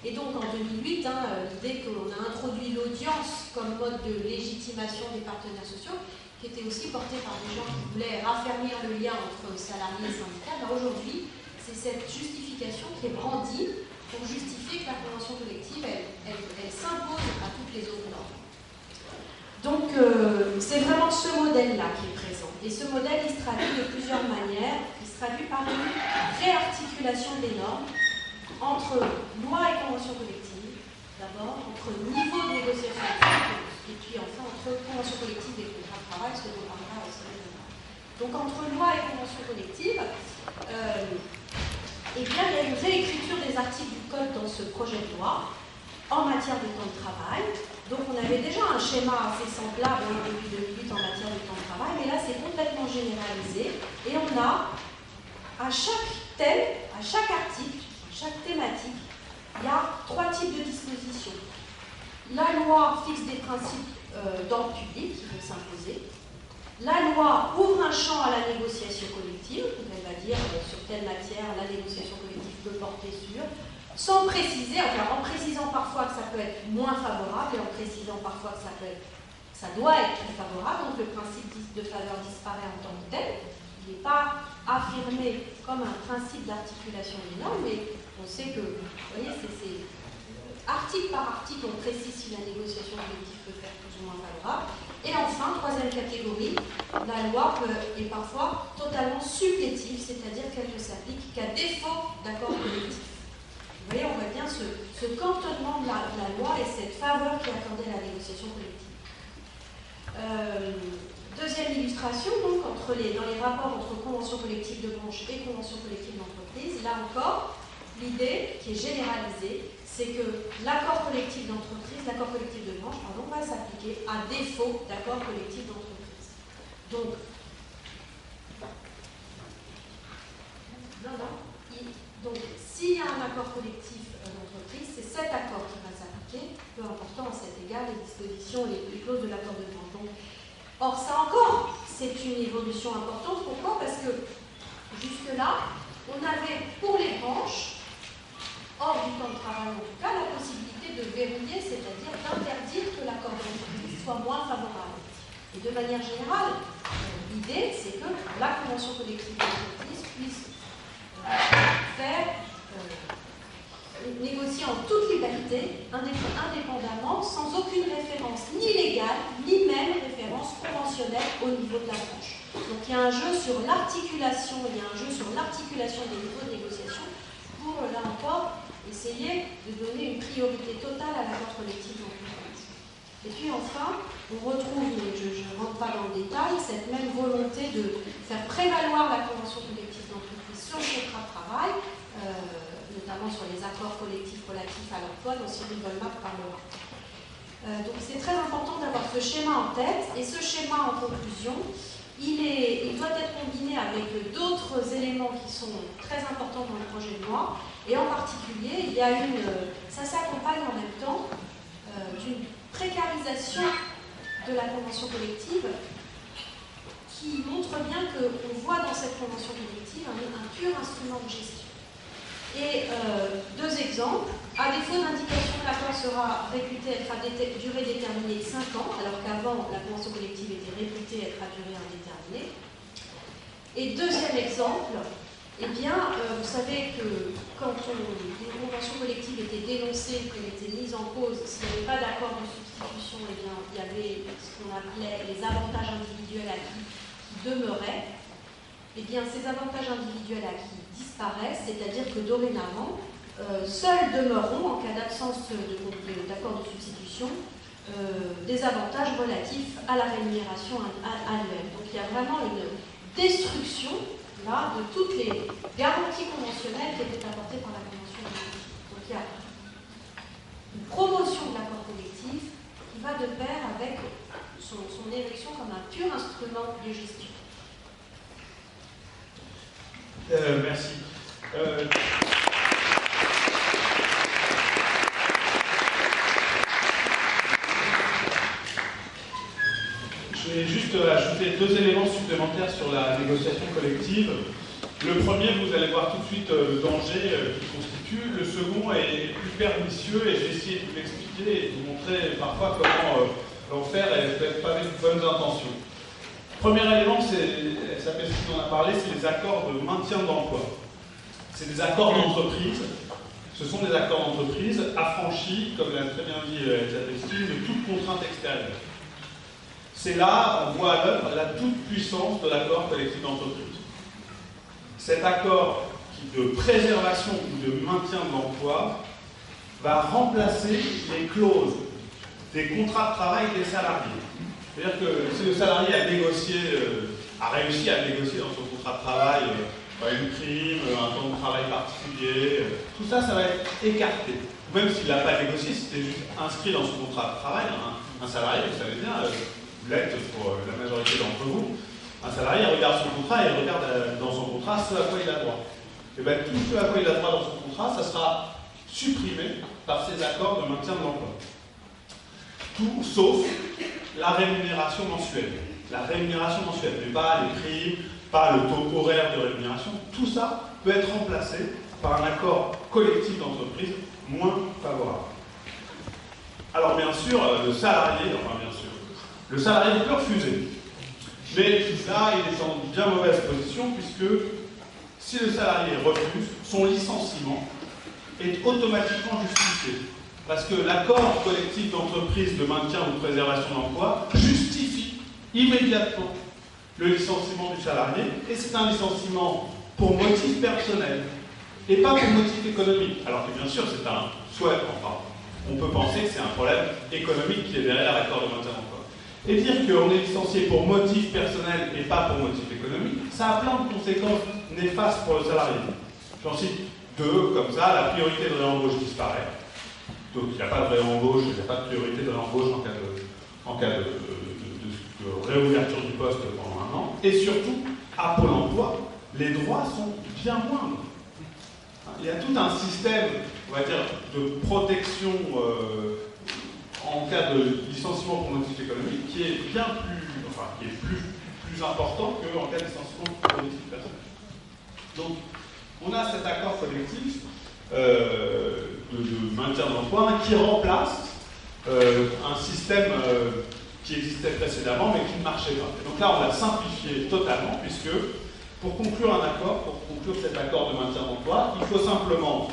Et donc en 2008, l'idée qu'on a introduit l'audience comme mode de légitimation des partenaires sociaux, qui était aussi portée par des gens qui voulaient raffermir le lien entre salariés et syndicats, aujourd'hui, c'est cette justification qui est brandie pour justifier que la convention collective, elle s'impose à toutes les autres normes. Donc, c'est vraiment ce modèle-là qui est présent. Et ce modèle, il se traduit de plusieurs manières. Il se traduit par une réarticulation des normes entre loi et convention collective, d'abord, entre niveau de négociation et puis enfin entre convention collective et contrat de travail, ce dont on parlera aussi. Donc, entre loi et convention collective, eh bien, il y a une réécriture des articles du Code dans ce projet de loi en matière de temps de travail. Donc on avait déjà un schéma assez semblable depuis 2008 en matière de temps de travail, mais là c'est complètement généralisé et on a à chaque thème, à chaque article, à chaque thématique, il y a trois types de dispositions. La loi fixe des principes d'ordre public qui vont s'imposer. La loi ouvre un champ à la négociation collective, donc elle va dire sur telle matière la négociation collective peut porter sur, sans préciser, enfin en précisant parfois que ça peut être moins favorable et en précisant parfois que ça doit être plus favorable, donc le principe de faveur disparaît en tant que tel. Il n'est pas affirmé comme un principe d'articulation des normes, mais on sait que, vous voyez, c'est article par article, on précise si la négociation collective peut faire plus ou moins favorable. Et enfin, troisième catégorie, la loi est parfois totalement supplétive, c'est-à-dire qu'elle ne s'applique qu'à défaut d'accord collectif. Vous voyez, on voit bien ce cantonnement de la loi et cette faveur qui est accordée à la négociation collective. Deuxième illustration, donc, dans les rapports entre convention collective de branche et convention collective d'entreprise, là encore, l'idée qui est généralisée, c'est que l'accord collectif d'entreprise, l'accord collectif de branche, va s'appliquer à défaut d'accord collectif d'entreprise. Donc, donc, s'il y a un accord collectif d'entreprise, c'est cet accord qui va s'appliquer, peu important à cet égard les dispositions, les clauses de l'accord de branche. Donc, or, ça encore, c'est une évolution importante. Pourquoi ? Parce que jusque-là, on avait pour les branches Et de manière générale, l'idée, c'est que la convention collective d'entreprise puisse négocier en toute liberté, indépendamment, sans aucune référence ni légale, ni même référence conventionnelle au niveau de la branche. Donc il y a un jeu sur l'articulation, des niveaux de négociation pour, là encore, essayer de donner une priorité totale à l'accord collectif d'entreprise. Et puis enfin, on retrouve, mais je ne rentre pas dans le détail, cette même volonté de faire prévaloir la convention collective d'entreprise sur le contrat de travail, notamment sur les accords collectifs relatifs à l'emploi, dont Cyril Volmar parlera. Donc c'est très important d'avoir ce schéma en tête, et ce schéma, en conclusion, il doit être combiné avec d'autres éléments qui sont très importants dans le projet de loi, et en particulier, ça s'accompagne en même temps d'une précarisation de la convention collective qui montre bien qu'on voit dans cette convention collective un pur instrument de gestion. Et deux exemples. À défaut d'indication que l'accord sera réputé être à durée déterminée de 5 ans, alors qu'avant, la convention collective était réputée être à durée indéterminée. Et deuxième exemple, eh bien, vous savez que quand une convention collective était dénoncée, qu'elle était mise en cause, s'il n'y avait pas d'accord de substitution, eh bien, il y avait ce qu'on appelait les avantages individuels acquis qui demeuraient. Eh bien, ces avantages individuels acquis disparaissent, c'est-à-dire que dorénavant, seuls demeureront, en cas d'absence d'accord de substitution, des avantages relatifs à la rémunération annuelle. Donc il y a vraiment une destruction là, de toutes les garanties conventionnelles qui étaient apportées par la convention collective. Donc il y a une promotion de l'accord collectif qui va de pair avec son érection comme un pur instrument de gestion. Merci. Je vais juste ajouter 2 éléments supplémentaires sur la négociation collective. Le premier, vous allez voir tout de suite le danger qu'il constitue. Le second est plus pernicieux et je vais essayer de vous l'expliquer et de vous montrer parfois comment l'en faire et peut-être pas avec de bonnes intentions. Premier élément, ça fait ce qu'on a parlé, c'est les accords de maintien d'emploi. C'est des accords d'entreprise. Ce sont des accords d'entreprise affranchis, comme l'a très bien dit Elisabeth, de toute contrainte extérieure. C'est là, on voit à l'œuvre la toute-puissance de l'accord collectif d'entreprise. Cet accord de préservation ou de maintien de l'emploi va remplacer les clauses des contrats de travail des salariés. C'est-à-dire que si le salarié a réussi à négocier dans son contrat de travail une prime, un temps de travail particulier, tout ça, ça va être écarté. Même s'il n'a pas négocié, c'était juste inscrit dans son contrat de travail. Un salarié, vous savez bien, vous l'êtes pour la majorité d'entre vous, un salarié regarde son contrat et regarde dans son contrat ce à quoi il a droit. Et bien tout ce à quoi il a droit dans son contrat, ça sera supprimé par ces accords de maintien de l'emploi. Tout sauf la rémunération mensuelle. La rémunération mensuelle, mais pas les primes, pas le taux horaire de rémunération. Tout ça peut être remplacé par un accord collectif d'entreprise moins favorable. Alors bien sûr, le salarié peut refuser. Mais là, il est en bien mauvaise position puisque si le salarié refuse, son licenciement est automatiquement justifié. Parce que l'accord collectif d'entreprise de maintien ou de préservation d'emploi justifie immédiatement le licenciement du salarié, et c'est un licenciement pour motif personnel et pas pour motif économique. Alors que bien sûr, c'est un souhait, enfin, on peut penser que c'est un problème économique qui est derrière l'accord de maintien d'emploi. Et dire qu'on est licencié pour motif personnel et pas pour motif économique, ça a plein de conséquences néfastes pour le salarié. J'en cite 2 comme ça. La priorité de réembauche disparaît. Donc il n'y a pas de réembauche, il n'y a pas de priorité de réembauche en cas de réouverture du poste pendant 1 an. Et surtout, à Pôle emploi, les droits sont bien moindres. Il y a tout un système, on va dire, de protection en cas de licenciement pour motif économique qui est bien plus important qu'en cas de licenciement pour motif personnel. Donc, on a cet accord collectif de maintien de l'emploi qui remplace un système qui existait précédemment mais qui ne marchait pas. Et donc là, on l'a simplifié totalement, puisque pour conclure un accord, pour conclure cet accord de maintien d'emploi, il faut simplement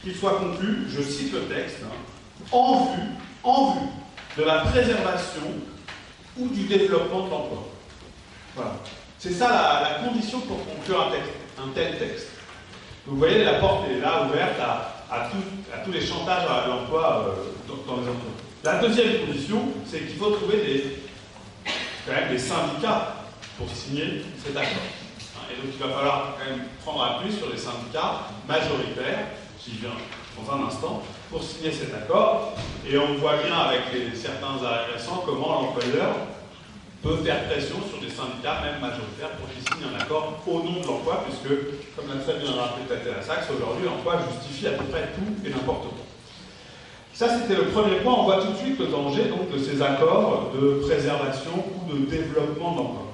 qu'il soit conclu, je cite le texte, en vue de la préservation ou du développement de l'emploi. Voilà. C'est ça la condition pour conclure un tel texte. Vous voyez, la porte est là ouverte à tous les chantages à l'emploi dans les entreprises. La deuxième condition, c'est qu'il faut trouver quand même des syndicats pour signer cet accord. Et donc il va falloir quand même prendre appui sur les syndicats majoritaires, j'y viens dans un instant, pour signer cet accord. Et on voit bien avec certains arrêts récents comment l'employeur peut faire pression sur des syndicats, même majoritaires, pour qu'ils signent un accord au nom de l'emploi, puisque, comme l'a très bien rappelé Tatiana Sachs, aujourd'hui l'emploi justifie à peu près tout et n'importe quoi. Ça, c'était le premier point. On voit tout de suite le danger donc, de ces accords de préservation ou de développement de l'emploi.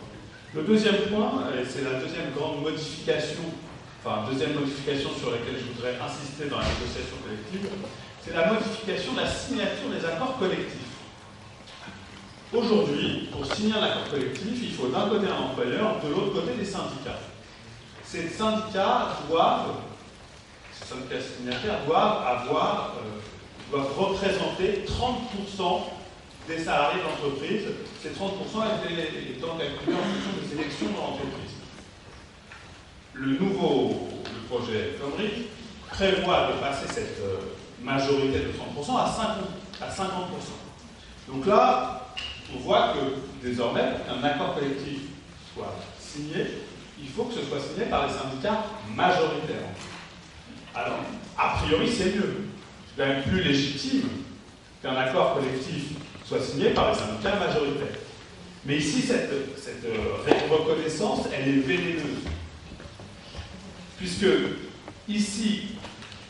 Le deuxième point, et c'est la deuxième grande modification, sur laquelle je voudrais insister dans la négociation collective, c'est la modification de la signature des accords collectifs. Aujourd'hui, pour signer un accord collectif, il faut d'un côté un employeur, de l'autre côté des syndicats. Ces syndicats signataires doivent représenter 30% des salariés de l'entreprise. Ces 30% étant calculés en fonction des élections dans l'entreprise. Le projet El Khomri prévoit de passer cette majorité de 30% à 50%. Donc là, on voit que désormais, pour qu'un accord collectif soit signé, il faut que ce soit signé par les syndicats majoritaires. Alors, a priori, c'est mieux. C'est quand même plus légitime qu'un accord collectif soit signé par les syndicats majoritaires. Mais ici, cette reconnaissance, elle est vénéneuse. Puisque, ici,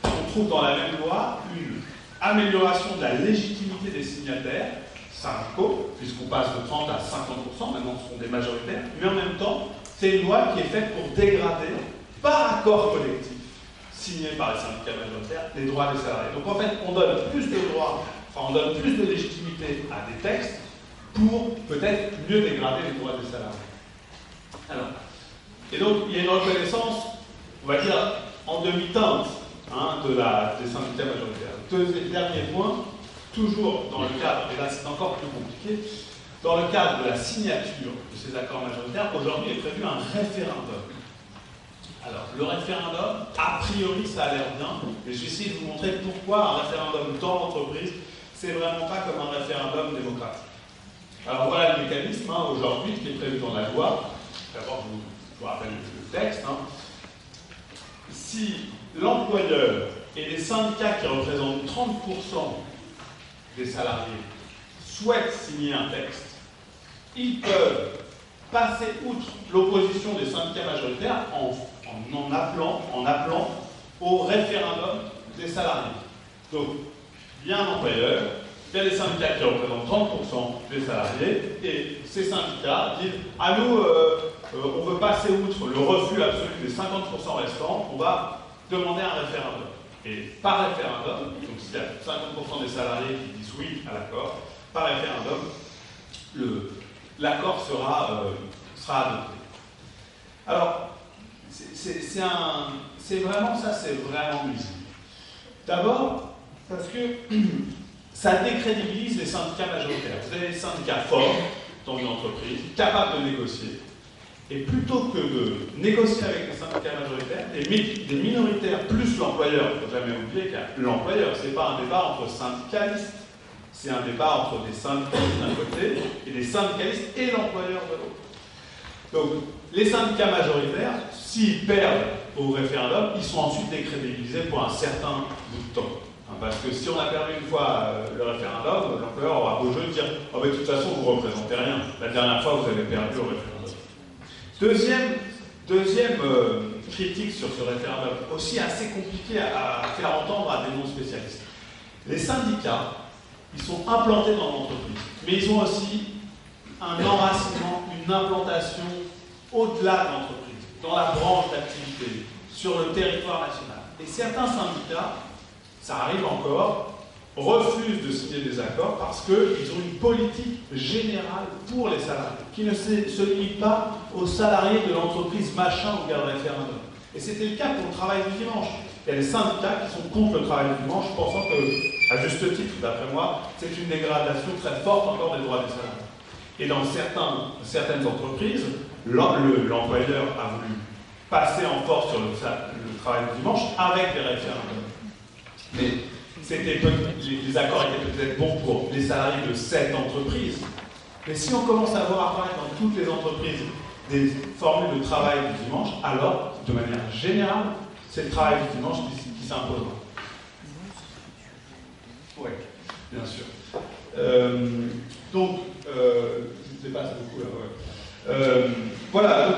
on trouve dans la même loi une amélioration de la légitimité des signataires syndicaux, puisqu'on passe de 30 à 50%, maintenant ce sont des majoritaires, mais en même temps, c'est une loi qui est faite pour dégrader, par accord collectif, signé par les syndicats majoritaires, les droits des salariés. Donc en fait, on donne plus de droits, on donne plus de légitimité à des textes pour peut-être mieux dégrader les droits des salariés. Alors, et donc, il y a une reconnaissance, on va dire, en demi-teinte des syndicats majoritaires. Dernier point, toujours dans le cadre, et là c'est encore plus compliqué, dans le cadre de la signature de ces accords majoritaires, aujourd'hui est prévu un référendum. Alors, le référendum, a priori, ça a l'air bien, et je vais essayer de vous montrer pourquoi un référendum dans l'entreprise, c'est vraiment pas comme un référendum démocratique. Alors voilà le mécanisme, aujourd'hui, qui est prévu dans la loi. D'abord, je vous rappelle le texte. Si l'employeur et les syndicats qui représentent 30% des salariés souhaitent signer un texte, ils peuvent passer outre l'opposition des syndicats majoritaires en appelant au référendum des salariés. Donc, il y a un employeur, il y a des syndicats qui représentent 30% des salariés, et ces syndicats disent « à nous, on veut passer outre le refus absolu des 50% restants, on va demander un référendum. » Et par référendum, donc s'il y a 50% des salariés qui disent oui à l'accord, par référendum, l'accord sera adopté. Alors, c'est vraiment nuisible. D'abord, parce que ça décrédibilise les syndicats majoritaires. Vous avez des syndicats forts dans une entreprise, capables de négocier, et plutôt que de négocier avec les syndicats majoritaires, des minoritaires plus l'employeur, il ne faut jamais oublier que l'employeur, ce n'est pas un débat entre syndicalistes, c'est un débat entre des syndicalistes d'un côté et des syndicalistes et l'employeur de l'autre. Donc, les syndicats majoritaires, s'ils perdent au référendum, ils sont ensuite décrédibilisés pour un certain bout de temps. Parce que si on a perdu une fois le référendum, l'employeur aura beau jeu de dire « Oh, mais de toute façon, vous ne représentez rien. La dernière fois, vous avez perdu au référendum. » Deuxième critique sur ce référendum, aussi assez compliqué à faire entendre à des non-spécialistes. Les syndicats, ils sont implantés dans l'entreprise, mais ils ont aussi un enracinement, une implantation au-delà de l'entreprise, dans la branche d'activité, sur le territoire national. Et certains syndicats, ça arrive encore, refusent de signer des accords parce qu'ils ont une politique générale pour les salariés, qui ne se limite pas aux salariés de l'entreprise machin ou bien le référendum. Et c'était le cas pour le travail du dimanche. Il y a des syndicats qui sont contre le travail du dimanche, pensant que, à juste titre, d'après moi, c'est une dégradation très forte encore des droits des salariés. Et dans certaines entreprises, l'employeur a voulu passer en force sur le travail du dimanche avec des référendums. Mais les accords étaient peut-être bons pour les salariés de cette entreprise. Mais si on commence à voir apparaître dans toutes les entreprises des formules de travail du dimanche, alors, de manière générale, c'est le travail du dimanche qui s'imposera. Oui, bien sûr. Donc, je dépasse beaucoup là. Ouais. Voilà, donc,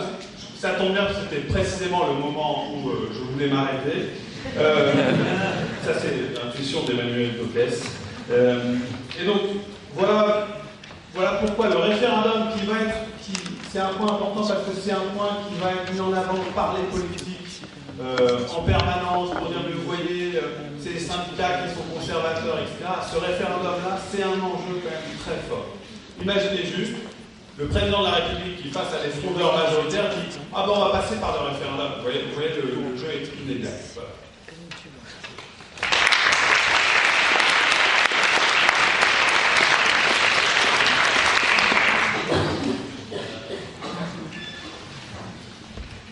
ça tombe bien, c'était précisément le moment où je voulais m'arrêter. Ça, c'est l'intuition d'Emmanuel Tocles. Et donc, voilà pourquoi le référendum c'est un point important parce que c'est un point qui va être mis en avant par les politiques en permanence pour dire, mais vous voyez, c'est les syndicats qui sont conservateurs, etc. Ce référendum-là, c'est un enjeu quand même très fort. Imaginez juste le président de la République qui, face à des frondeurs majoritaires, dit « Ah bon, on va passer par le référendum. » Vous voyez, le jeu est inégal. Voilà.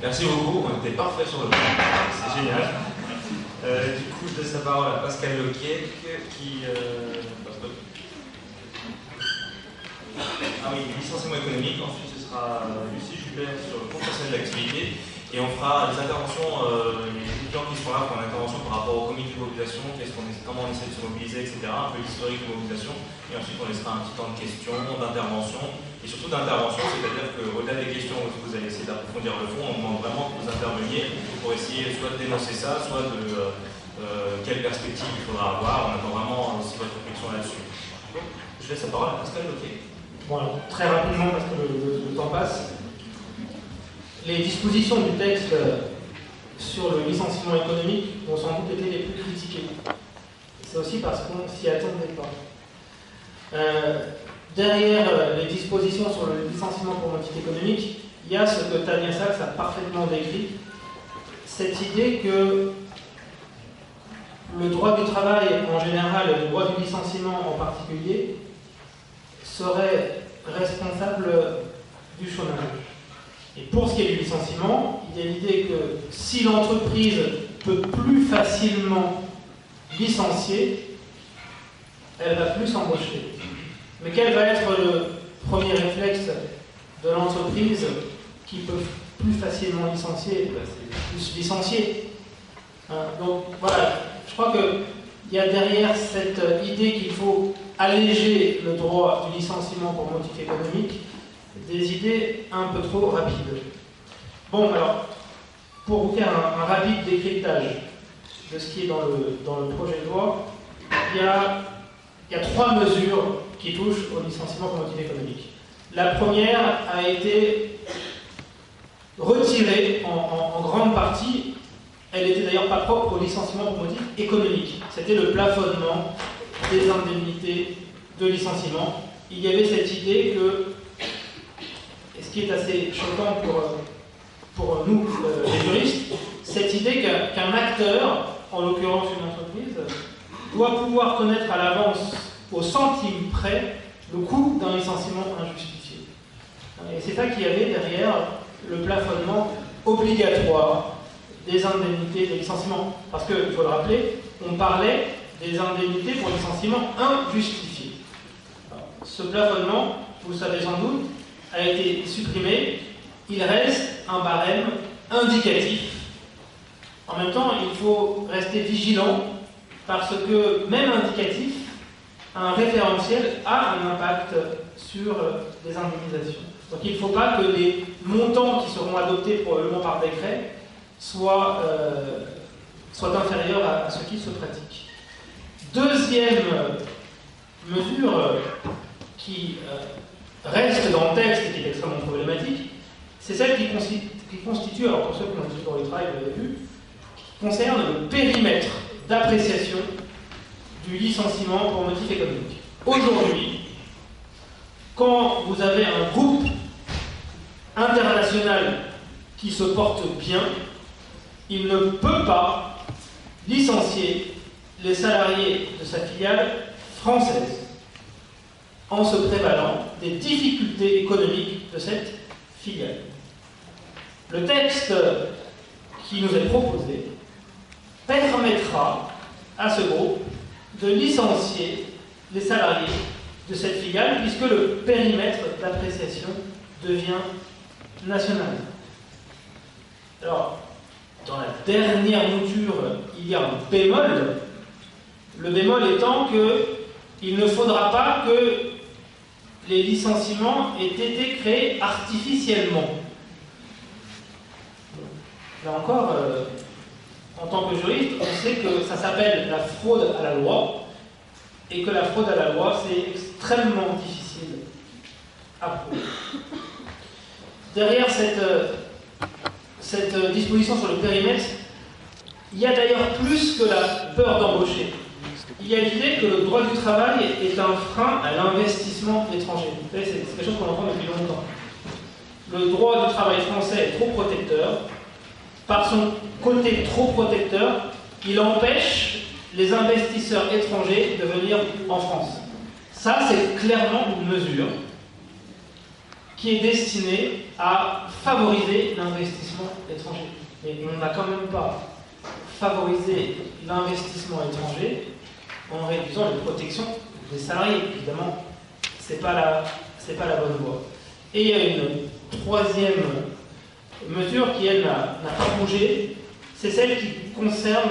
Merci beaucoup, on était parfait sur le plan, c'est génial. Du coup, je laisse la parole à Pascal Loquier qui... Ah oui, licenciement économique, ensuite ce sera Lucie Joubert sur le compte personnel d'activité et on fera des interventions, les étudiants qui seront là pour une intervention par rapport au comité de mobilisation, comment on essaie de se mobiliser, etc., un peu l'historique de mobilisation et ensuite on laissera un petit temps de questions, d'intervention. Et surtout d'intervention, c'est-à-dire qu'au-delà des questions où vous allez essayer d'approfondir le fond, on demande vraiment que vous interveniez pour essayer soit de dénoncer ça, soit de quelle perspective il faudra avoir. On attend vraiment aussi votre réflexion là-dessus. Je laisse la parole à Pascal Loquier. Bon, alors, très rapidement, parce que le temps passe. Les dispositions du texte sur le licenciement économique ont sans doute été les plus critiquées. C'est aussi parce qu'on ne s'y attendait pas. Derrière les dispositions sur le licenciement pour motif économique, il y a ce que Tania Sachs a parfaitement décrit, cette idée que le droit du travail en général et le droit du licenciement en particulier serait responsable du chômage. Et pour ce qui est du licenciement, il y a l'idée que si l'entreprise peut plus facilement licencier, elle va plus embaucher. Mais quel va être le premier réflexe de l'entreprise qui peut plus facilement licencier? C'est plus licencier. Donc voilà, je crois qu'il y a derrière cette idée qu'il faut alléger le droit du licenciement pour motif économique des idées un peu trop rapides. Bon, alors, pour vous faire un rapide décryptage de ce qui est dans le projet de loi, il y a 3 mesures qui touchent au licenciement pour motif économique. La première a été retirée en grande partie. Elle n'était d'ailleurs pas propre au licenciement pour motif économique. C'était le plafonnement des indemnités de licenciement. Il y avait cette idée que, et ce qui est assez choquant pour nous, les juristes, cette idée qu'un acteur, en l'occurrence une entreprise, doit pouvoir connaître à l'avance, au centime près, le coût d'un licenciement injustifié. Et c'est ça qu'il y avait derrière le plafonnement obligatoire des indemnités de licenciement. Parce qu'il faut le rappeler, on parlait des indemnités pour licenciement injustifié. Alors, ce plafonnement, vous le savez sans doute, a été supprimé. Il reste un barème indicatif. En même temps, il faut rester vigilant parce que, même indicatif, un référentiel a un impact sur les indemnisations. Donc il ne faut pas que les montants qui seront adoptés probablement par décret soient inférieurs à ce qui se pratique. Deuxième mesure qui reste dans le texte et qui est extrêmement problématique, c'est celle qui constitue, alors pour ceux qui ont étudié dans le travail, vous l'avez vu, qui concerne le périmètre d'appréciation du licenciement pour motif économique. Aujourd'hui, quand vous avez un groupe international qui se porte bien, il ne peut pas licencier les salariés de sa filiale française en se prévalant des difficultés économiques de cette filiale. Le texte qui nous est proposé permettra à ce groupe de licencier les salariés de cette filiale puisque le périmètre d'appréciation devient national. Alors, dans la dernière mouture, il y a un bémol. Le bémol étant qu'il ne faudra pas que les licenciements aient été créés artificiellement. Là encore, en tant que juriste, on sait que ça s'appelle la fraude à la loi et que la fraude à la loi, c'est extrêmement difficile à prouver. Derrière cette disposition sur le périmètre, il y a d'ailleurs plus que la peur d'embaucher. Il y a l'idée que le droit du travail est un frein à l'investissement étranger. C'est quelque chose qu'on entend depuis longtemps. Le droit du travail français est trop protecteur. Par son côté trop protecteur, il empêche les investisseurs étrangers de venir en France. Ça, c'est clairement une mesure qui est destinée à favoriser l'investissement étranger. Mais on n'a quand même pas favorisé l'investissement étranger en réduisant les protections des salariés. Évidemment, c'est pas la bonne voie. Et il y a une troisième mesure qui, elle, n'a pas bougé, c'est celle qui concerne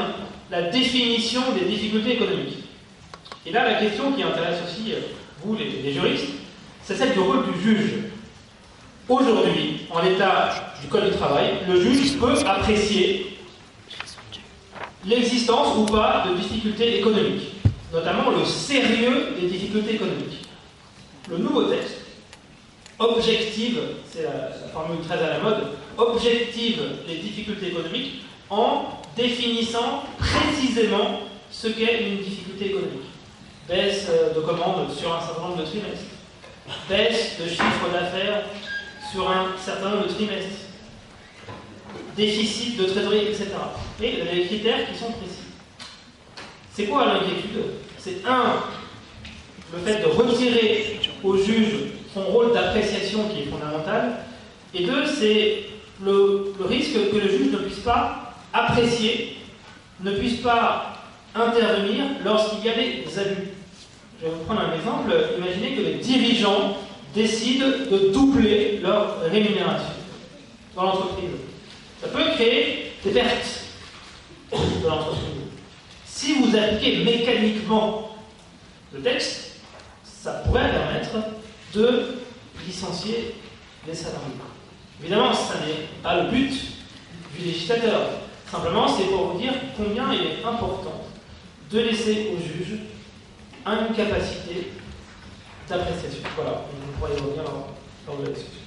la définition des difficultés économiques. Et là, la question qui intéresse aussi vous, les juristes, c'est celle du rôle du juge. Aujourd'hui, en l'état du Code du travail, le juge peut apprécier l'existence ou pas de difficultés économiques, notamment le sérieux des difficultés économiques. Le nouveau texte objective, c'est la formule très à la mode, objective les difficultés économiques en définissant précisément ce qu'est une difficulté économique. Baisse de commandes sur un certain nombre de trimestres, baisse de chiffre d'affaires sur un certain nombre de trimestres, déficit de trésorerie, etc. Et il y a des critères qui sont précis. C'est quoi l'inquiétude? C'est le fait de retirer au juge son rôle d'appréciation qui est fondamental, et deux, c'est le risque que le juge ne puisse pas apprécier, ne puisse pas intervenir lorsqu'il y a des abus. Je vais vous prendre un exemple. Imaginez que les dirigeants décident de doubler leur rémunération dans l'entreprise. Ça peut créer des pertes de l'entreprise. Si vous appliquez mécaniquement le texte, ça pourrait permettre de licencier les salariés. Évidemment, ça n'est pas le but du législateur. Simplement, c'est pour vous dire combien il est important de laisser au juge une capacité d'appréciation. Voilà, vous pourriez revenir lors de la discussion.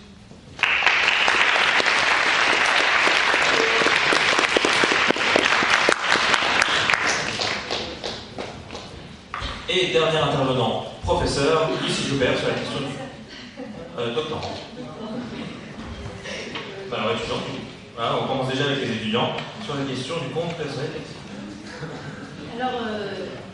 Et dernier intervenant, professeur Lucie Joubert sur la question du doctorant. Alors, étudiant, voilà, on commence déjà avec les étudiants sur la question du compte personnel. Alors,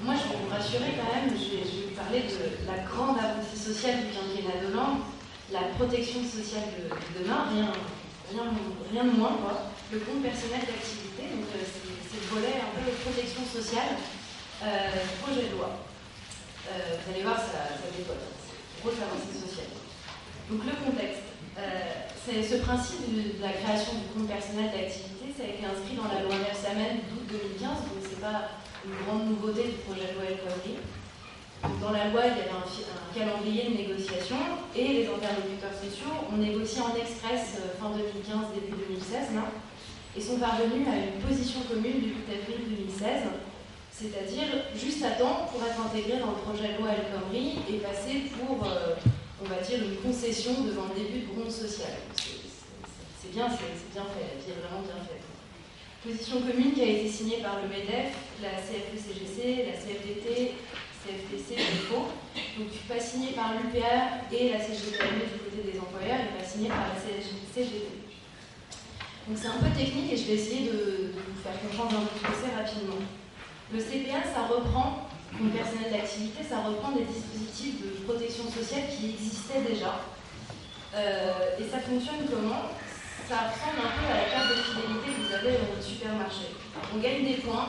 moi je vais vous rassurer quand même, je vais vous parler de la grande avancée sociale du quinquennat d'Hollande, la protection sociale de demain, rien de moins, quoi. Le compte personnel d'activité, donc c'est le volet un peu de protection sociale du projet de loi. Vous allez voir, ça dépote, c'est une grosse avancée sociale. Donc le contexte, c'est ce principe de la création du compte personnel d'activité, ça a été inscrit dans la loi Rebsamen d'août 2015, donc c'est pas une grande nouveauté du projet de loi El Khomri. Dans la loi, il y avait un calendrier de négociation et les interlocuteurs sociaux ont négocié en express fin 2015, début 2016, là, et sont parvenus à une position commune du 8 avril 2016, c'est-à-dire juste à temps pour être intégré dans le projet de loi El Khomri et passer pour, on va dire, une concession devant le début de gronde sociale. C'est bien fait, la vie est vraiment bien faite. Position commune qui a été signée par le MEDEF, la CFE-CGC, la CFDT, CFTC, l'UFO. Donc pas signée par l'UPA et la CGTM du côté des employeurs et pas signée par la CGT. Donc c'est un peu technique et je vais essayer de vous faire comprendre un peu assez rapidement. Le CPA, ça reprend, comme personnel d'activité, ça reprend des dispositifs de protection sociale qui existaient déjà. Et ça fonctionne comment? Ça ressemble un peu à la carte de fidélité que vous avez dans votre supermarché. On gagne des points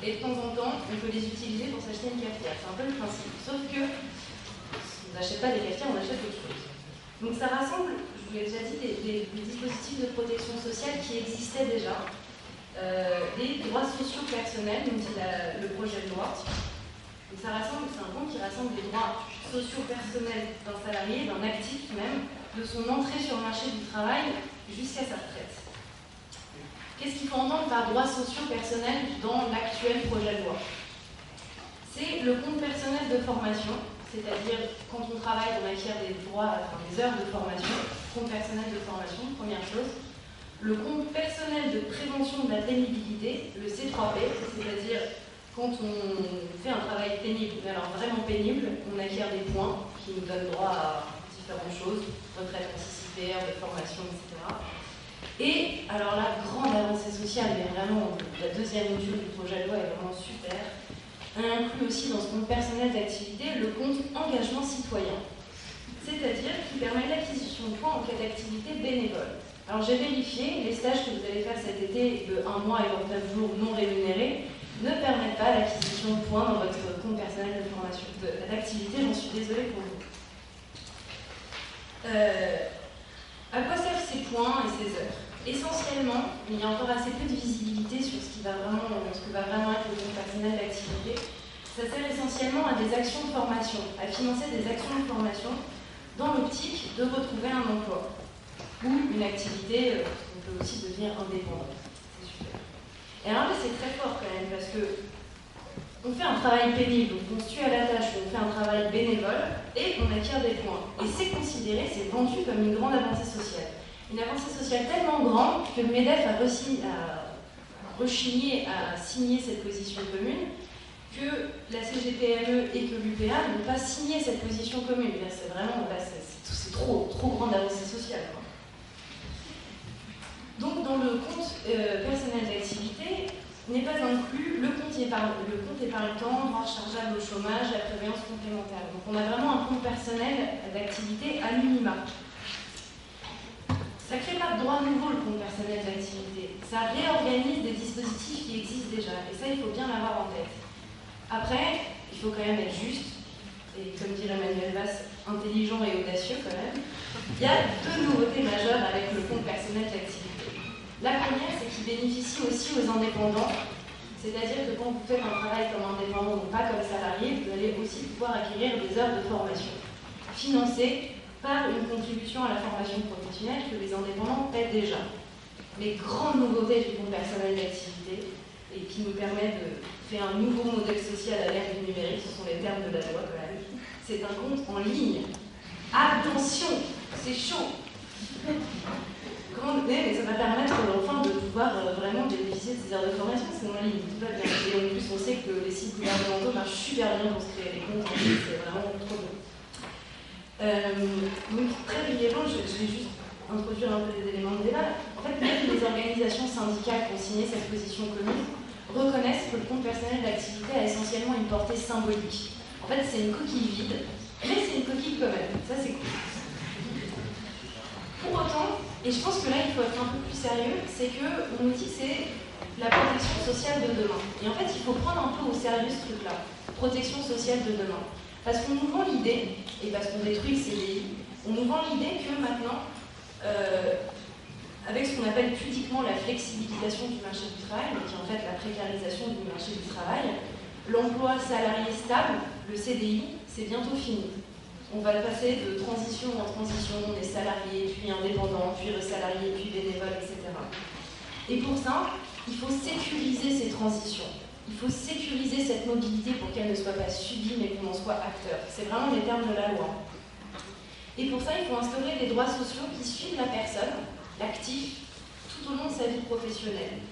et de temps en temps, on peut les utiliser pour s'acheter une cafetière. C'est un peu le principe. Sauf que on n'achète pas des cafetières, on achète autre chose. Donc ça rassemble, je vous l'ai déjà dit, des dispositifs de protection sociale qui existaient déjà. Des droits sociaux personnels, nous dit le projet de loi. Donc ça rassemble, c'est un compte qui rassemble les droits sociaux personnels d'un salarié, d'un actif même, de son entrée sur le marché du travail jusqu'à sa retraite. Qu'est-ce qu'il faut entendre par droits sociaux personnels dans l'actuel projet de loi? C'est le compte personnel de formation, c'est-à-dire quand on travaille, on acquiert des droits, enfin des heures de formation, compte personnel de formation, première chose. Le compte personnel de prévention de la pénibilité, le C3P, c'est-à-dire quand on fait un travail pénible, mais alors vraiment pénible, on acquiert des points qui nous donnent droit à différentes choses, retraite anticipée, heures de formation, etc. Et alors la grande avancée sociale, mais vraiment la deuxième mesure du projet de loi est vraiment super, elle inclut aussi dans ce compte personnel d'activité le compte engagement citoyen, c'est-à-dire qui permet l'acquisition de points en cas d'activité bénévole. Alors j'ai vérifié, les stages que vous allez faire cet été de 1 mois et 29 jours non rémunérés ne permettent pas l'acquisition de points dans votre compte personnel de formation d'activité, j'en suis désolée pour vous. À quoi servent ces points et ces heures? Essentiellement, il y a encore assez peu de visibilité sur ce que va vraiment être le compte personnel d'activité. Ça sert essentiellement à des actions de formation, à financer des actions de formation dans l'optique de retrouver un emploi ou une activité, on peut aussi devenir indépendant. C'est super. Et alors là, c'est très fort quand même parce que on fait un travail pénible, on se tue à la tâche, on fait un travail bénévole et on acquiert des points. Et c'est considéré, c'est vendu comme une grande avancée sociale. Une avancée sociale tellement grande que le MEDEF a rechigné à signer cette position commune, que la CGPME et que l'UPA n'ont pas signé cette position commune. C'est vraiment, c'est trop grande avancée sociale, quoi. Donc dans le compte personnel d'activité n'est pas inclus le compte épargne-temps, droit rechargeable au chômage, la prévoyance complémentaire. Donc on a vraiment un compte personnel d'activité à minima. Ça ne crée pas de droit nouveau le compte personnel d'activité. Ça réorganise des dispositifs qui existent déjà. Et ça, il faut bien l'avoir en tête. Après, il faut quand même être juste, et comme dirait Manuel Valls, intelligent et audacieux quand même. Il y a deux nouveautés majeures avec le compte personnel d'activité. La première, c'est qu'il bénéficie aussi aux indépendants. C'est-à-dire que quand vous faites un travail comme indépendant ou pas comme salarié, vous allez aussi pouvoir acquérir des heures de formation financées par une contribution à la formation professionnelle que les indépendants paient déjà. Les grandes nouveautés du compte personnel d'activité et qui nous permet de créer un nouveau modèle social à l'ère du numérique, ce sont les termes de la loi quand même. C'est un compte en ligne. Attention, c'est chaud. Mais ça va permettre enfin de pouvoir vraiment bénéficier de ces heures de formation, c'est en ligne, tout va bien. Et en plus, on sait que les sites gouvernementaux marchent super bien pour se créer des comptes en ligne, c'est vraiment trop bon. Donc très brièvement, je vais juste introduire un peu les éléments de débat. En fait, même les organisations syndicales qui ont signé cette position commune reconnaissent que le compte personnel d'activité a essentiellement une portée symbolique. En fait, c'est une coquille vide, mais c'est une coquille quand même. Ça, c'est cool. Pour autant, et je pense que là, il faut être un peu plus sérieux, c'est que mon outil, c'est la protection sociale de demain. Et en fait, il faut prendre un peu au sérieux ce truc-là, protection sociale de demain. Parce qu'on nous vend l'idée, et parce qu'on détruit le CDI, on nous vend l'idée que maintenant, avec ce qu'on appelle pudiquement la flexibilisation du marché du travail, mais qui est en fait la précarisation du marché du travail, l'emploi salarié stable, le CDI, c'est bientôt fini. On va passer de transition en transition, des salariés, puis indépendants, puis salariés, puis bénévoles, etc. Et pour ça, il faut sécuriser ces transitions. Il faut sécuriser cette mobilité pour qu'elle ne soit pas subie, mais qu'on en soit acteur. C'est vraiment les termes de la loi. Et pour ça, il faut instaurer des droits sociaux qui suivent la personne, l'actif, tout au long de sa vie professionnelle.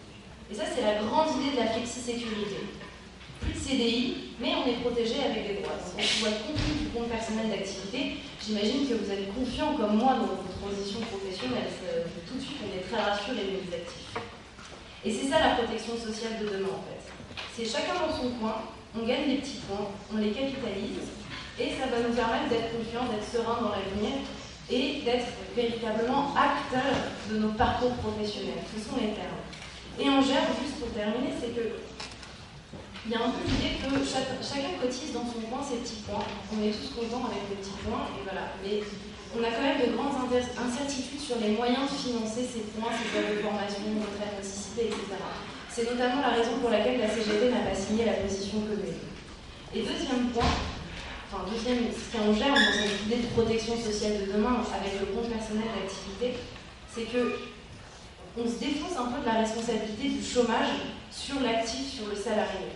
Et ça, c'est la grande idée de la flexi-sécurité. Plus de CDI, mais on est protégé avec des droits. Donc, on voit le contenu du compte personnel d'activité. J'imagine que vous êtes confiants comme moi dans votre transition professionnelle. Tout de suite, on est très rassurés, les actifs. Et c'est ça la protection sociale de demain, en fait. C'est chacun dans son coin, on gagne des petits points, on les capitalise, et ça va nous permettre d'être confiants, d'être sereins dans l'avenir, et d'être véritablement acteurs de nos parcours professionnels. Ce sont les termes. Et on gère, juste pour terminer, c'est que il y a un peu l'idée que chacun cotise dans son coin ses petits points. On est tous contents avec les petits points, et voilà. Mais on a quand même de grandes incertitudes sur les moyens de financer ces points, ces heures de formation, retraite anticipée, etc. C'est notamment la raison pour laquelle la CGT n'a pas signé la position commune. Et deuxième point, ce qu'on gère dans cette idée de protection sociale de demain avec le compte personnel d'activité, c'est que on se défausse un peu de la responsabilité du chômage sur l'actif, sur le salarié.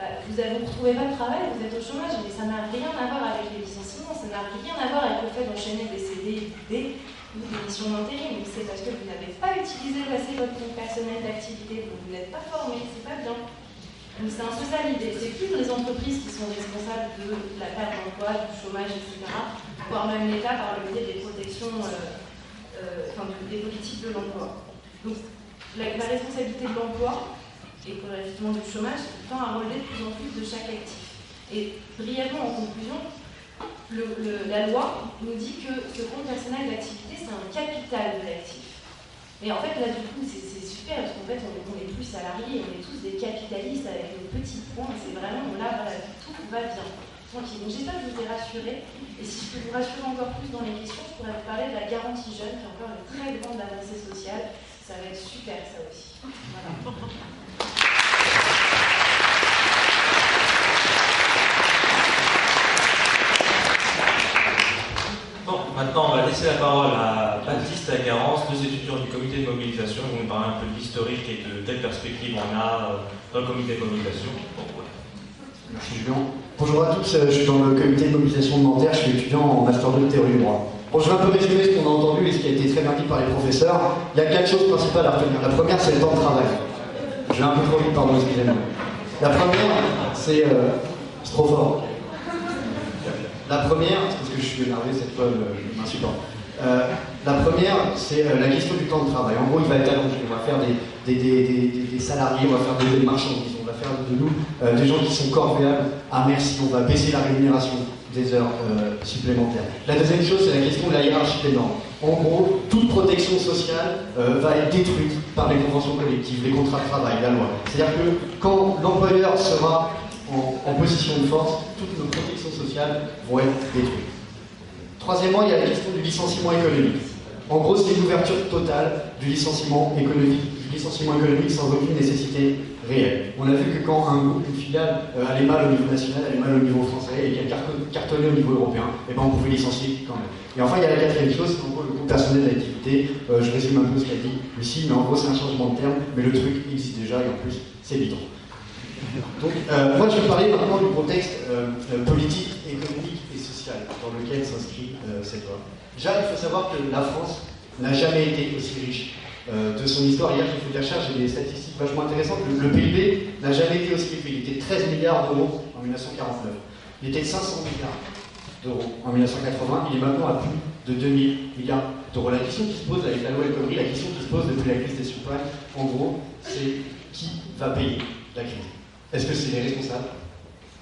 Vous ne retrouvez pas de travail, vous êtes au chômage, mais ça n'a rien à voir avec les licenciements, ça n'a rien à voir avec le fait d'enchaîner des CDI ou des missions d'intérim. C'est parce que vous n'avez pas utilisé assez votre compte personnel d'activité, vous n'êtes pas formé, c'est pas bien. Donc c'est un peu ça l'idée. C'est plus les entreprises qui sont responsables de la perte d'emploi, du chômage, etc., voire même l'État par le biais des protections, des politiques de l'emploi. Donc la responsabilité de l'emploi et justement du chômage tend à relever de plus en plus de chaque actif. Et brièvement en conclusion, la loi nous dit que ce compte personnel d'activité, c'est un capital de l'actif. Et en fait, là du coup, c'est super, parce qu'en fait, on est plus salariés, on est tous des capitalistes avec nos petits points, c'est vraiment, là, voilà, tout va bien. Tranquille. Donc j'espère que je vous ai rassuré, et si je peux vous rassurer encore plus dans les questions, je pourrais vous parler de la garantie jeune, qui est encore une très grande avancée sociale. Ça va être super, ça aussi. Voilà. Bon, maintenant on va laisser la parole à Baptiste et à Garance, deux étudiants du comité de mobilisation. Ils vont nous parler un peu de l'historique et de quelle perspective on a dans le comité de mobilisation. Bon, ouais. Merci Julien. Bonjour à tous, je suis dans le comité de mobilisation de Nanterre, je suis étudiant en Master 2 de théorie du droit. Bon, je vais un peu résumer ce qu'on a entendu et ce qui a été très bien dit par les professeurs. Il y a 4 choses principales à retenir. La première, c'est le temps de travail. Je vais un peu trop vite, pardon, excusez-moi. La première, c'est trop fort. La première, parce que je suis énervé cette fois, je m'insupporte. La première, c'est la question du temps de travail. En gros, il va être allongé. On va faire des salariés, on va faire des marchandises, on va faire de nous des gens qui sont corvéables à merci. On va baisser la rémunération des heures supplémentaires. La deuxième chose, c'est la question de la hiérarchie des normes. En gros, toute protection sociale va être détruite par les conventions collectives, les contrats de travail, la loi. C'est-à-dire que quand l'employeur sera en position de force, toutes nos protections sociales vont être détruites. Troisièmement, il y a la question du licenciement économique. En gros, c'est une ouverture totale du licenciement économique sans aucune nécessité réelle. On a vu que quand un groupe, une filiale allait mal au niveau national, allait mal au niveau français et qu'elle cartonnait au niveau européen, et ben on pouvait licencier quand même. Et enfin, il y a la quatrième chose, c'est en gros le compte personnel d'activité. Je résume un peu ce qu'a dit Lucie, mais en gros c'est un changement de terme, mais le truc existe déjà et en plus c'est bidon. Donc, moi je vais parler maintenant du contexte politique, économique et social dans lequel s'inscrit cette loi. Déjà, il faut savoir que la France n'a jamais été aussi riche de son histoire. Hier, j'ai fait de la recherche, j'ai des statistiques vachement intéressantes. Le PIB n'a jamais été aussi élevé. Il était 13 milliards d'euros en 1949. Il était 500 milliards d'euros en 1980. Il est maintenant à plus de 2000 milliards d'euros. La question qui se pose avec la loi El Khomri, la question qui se pose depuis la crise des subprimes, en gros, c'est qui va payer la crise? Est-ce que c'est les responsables?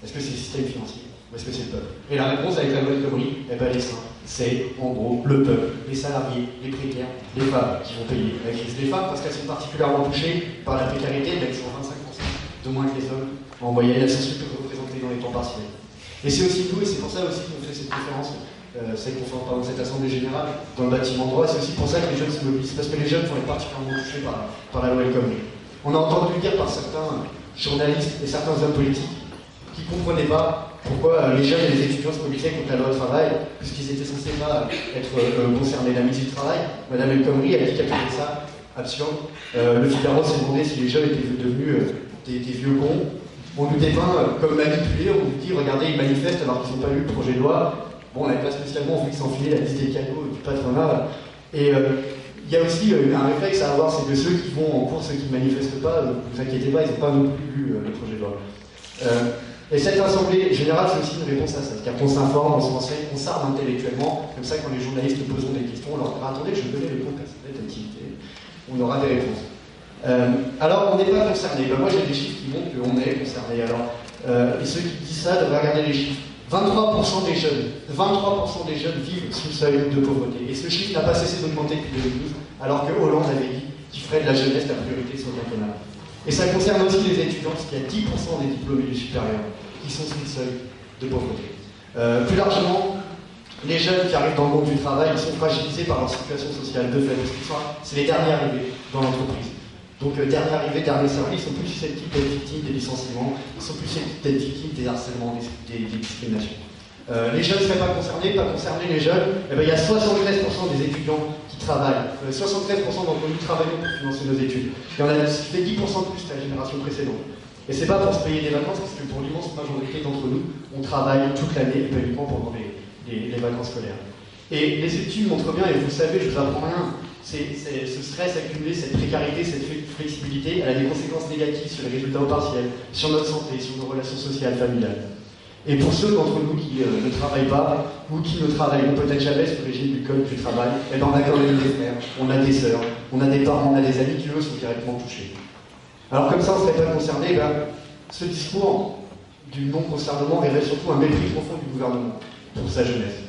Est-ce que c'est le système financier? Ou est-ce que c'est le peuple? Et la réponse avec la loi El Khomri, eh ben, elle est simple. C'est en gros le peuple, les salariés, les précaires, les femmes qui vont payer la crise. Les femmes parce qu'elles sont particulièrement touchées par la précarité, elles sont 25% de moins que les hommes en moyenne, elles sont surreprésentées dans les temps partiels. Et c'est aussi nous, et c'est pour ça aussi qu'on fait cette conférence, cette assemblée générale dans le bâtiment droit, et c'est aussi pour ça que les jeunes se mobilisent, parce que les jeunes vont être particulièrement touchés par la loi El Khomri. On a entendu dire par certains journalistes et certains hommes politiques qui ne comprenaient pas pourquoi les jeunes et les étudiants se mobilisaient contre la loi du travail, puisqu'ils étaient censés pas être concernés. La ministre du Travail, Madame El Khomri, a dit qu'elle trouvait ça absurde. Le Figaro s'est demandé si les jeunes étaient devenus des vieux cons. On nous dépeint comme manipulés, on nous dit regardez, ils manifestent alors qu'ils n'ont pas lu le projet de loi. Bon, on n'avait pas spécialement envie de s'enfiler la liste des cadeaux du patronat. Et il il y a aussi un réflexe à avoir, c'est que ceux qui vont en cours, ceux qui ne manifestent pas, ne vous inquiétez pas, ils n'ont pas non plus lu le projet de loi. Et cette assemblée générale, c'est aussi une réponse à ça. C'est-à-dire qu'on s'informe, on se renseigne, on s'arme intellectuellement. Comme ça, quand les journalistes nous poseront des questions, on leur dira attendez, je connais le compte à cette activité. On aura des réponses. Alors, on n'est pas concerné. Ben, moi, j'ai des chiffres qui montrent qu'on est concerné. Alors, et ceux qui disent ça devraient regarder les chiffres. 23% des jeunes vivent sous le seuil de pauvreté. Et ce chiffre n'a pas cessé d'augmenter depuis 2012, alors que Hollande avait dit qu'il ferait de la jeunesse la priorité sur le quinquennat. Et ça concerne aussi les étudiants, parce qu'il y a 10% des diplômés du supérieur qui sont sous le seuil de pauvreté. Plus largement, les jeunes qui arrivent dans le monde du travail, ils sont fragilisés par leur situation sociale de fait. C'est les derniers arrivés dans l'entreprise. Donc, derniers arrivés, derniers servis, ils sont plus susceptibles d'être victimes des licenciements, ils sont plus susceptibles d'être victimes des harcèlements, des discriminations. Les jeunes ne seraient pas concernés les jeunes, eh bien, il y a 73% des étudiants qui travaillent. 73% d'entre nous travaillons pour financer nos études. Il y en a ce qui fait 10% de plus que la génération précédente. Et c'est pas pour se payer des vacances, parce que pour l'immense majorité d'entre nous, on travaille toute l'année et pas uniquement pendant les vacances scolaires. Et les études montrent bien, et vous le savez, je vous apprends rien, ce stress accumulé, cette précarité, cette flexibilité, elle a des conséquences négatives sur les résultats au partiel, sur notre santé, sur nos relations sociales, familiales. Et pour ceux d'entre nous qui ne travaillent pas, ou qui ne travailleront peut-être jamais sur le régime du code du travail, eh ben on a quand même des frères, on a des sœurs, on a des parents, on a des amis qui eux sont directement touchés. Alors comme ça on ne serait pas concerné, ce discours du non-concernement révèle surtout un mépris profond du gouvernement pour sa jeunesse.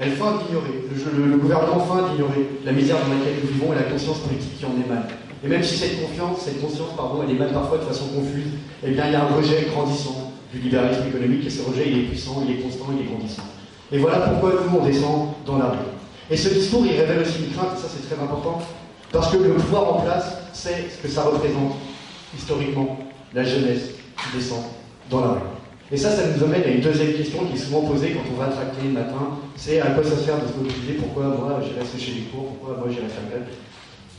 Elle feint d'ignorer, le gouvernement feint d'ignorer la misère dans laquelle nous vivons et la conscience politique qui en émane. Et même si cette conscience, elle émane parfois de façon confuse, eh bien il y a un rejet grandissant du libéralisme économique, et ce rejet il est puissant, il est constant, il est grandissant. Et voilà pourquoi nous on descend dans la rue. Et ce discours il révèle aussi une crainte, et ça c'est très important, parce que le pouvoir en place sait ce que ça représente historiquement, la jeunesse qui descend dans la rue. Et ça nous amène à une deuxième question qui est souvent posée quand on va tracter le matin, c'est à quoi ça sert de se mobiliser, pourquoi moi j'irai sécher les cours, pourquoi moi j'irai faire grève.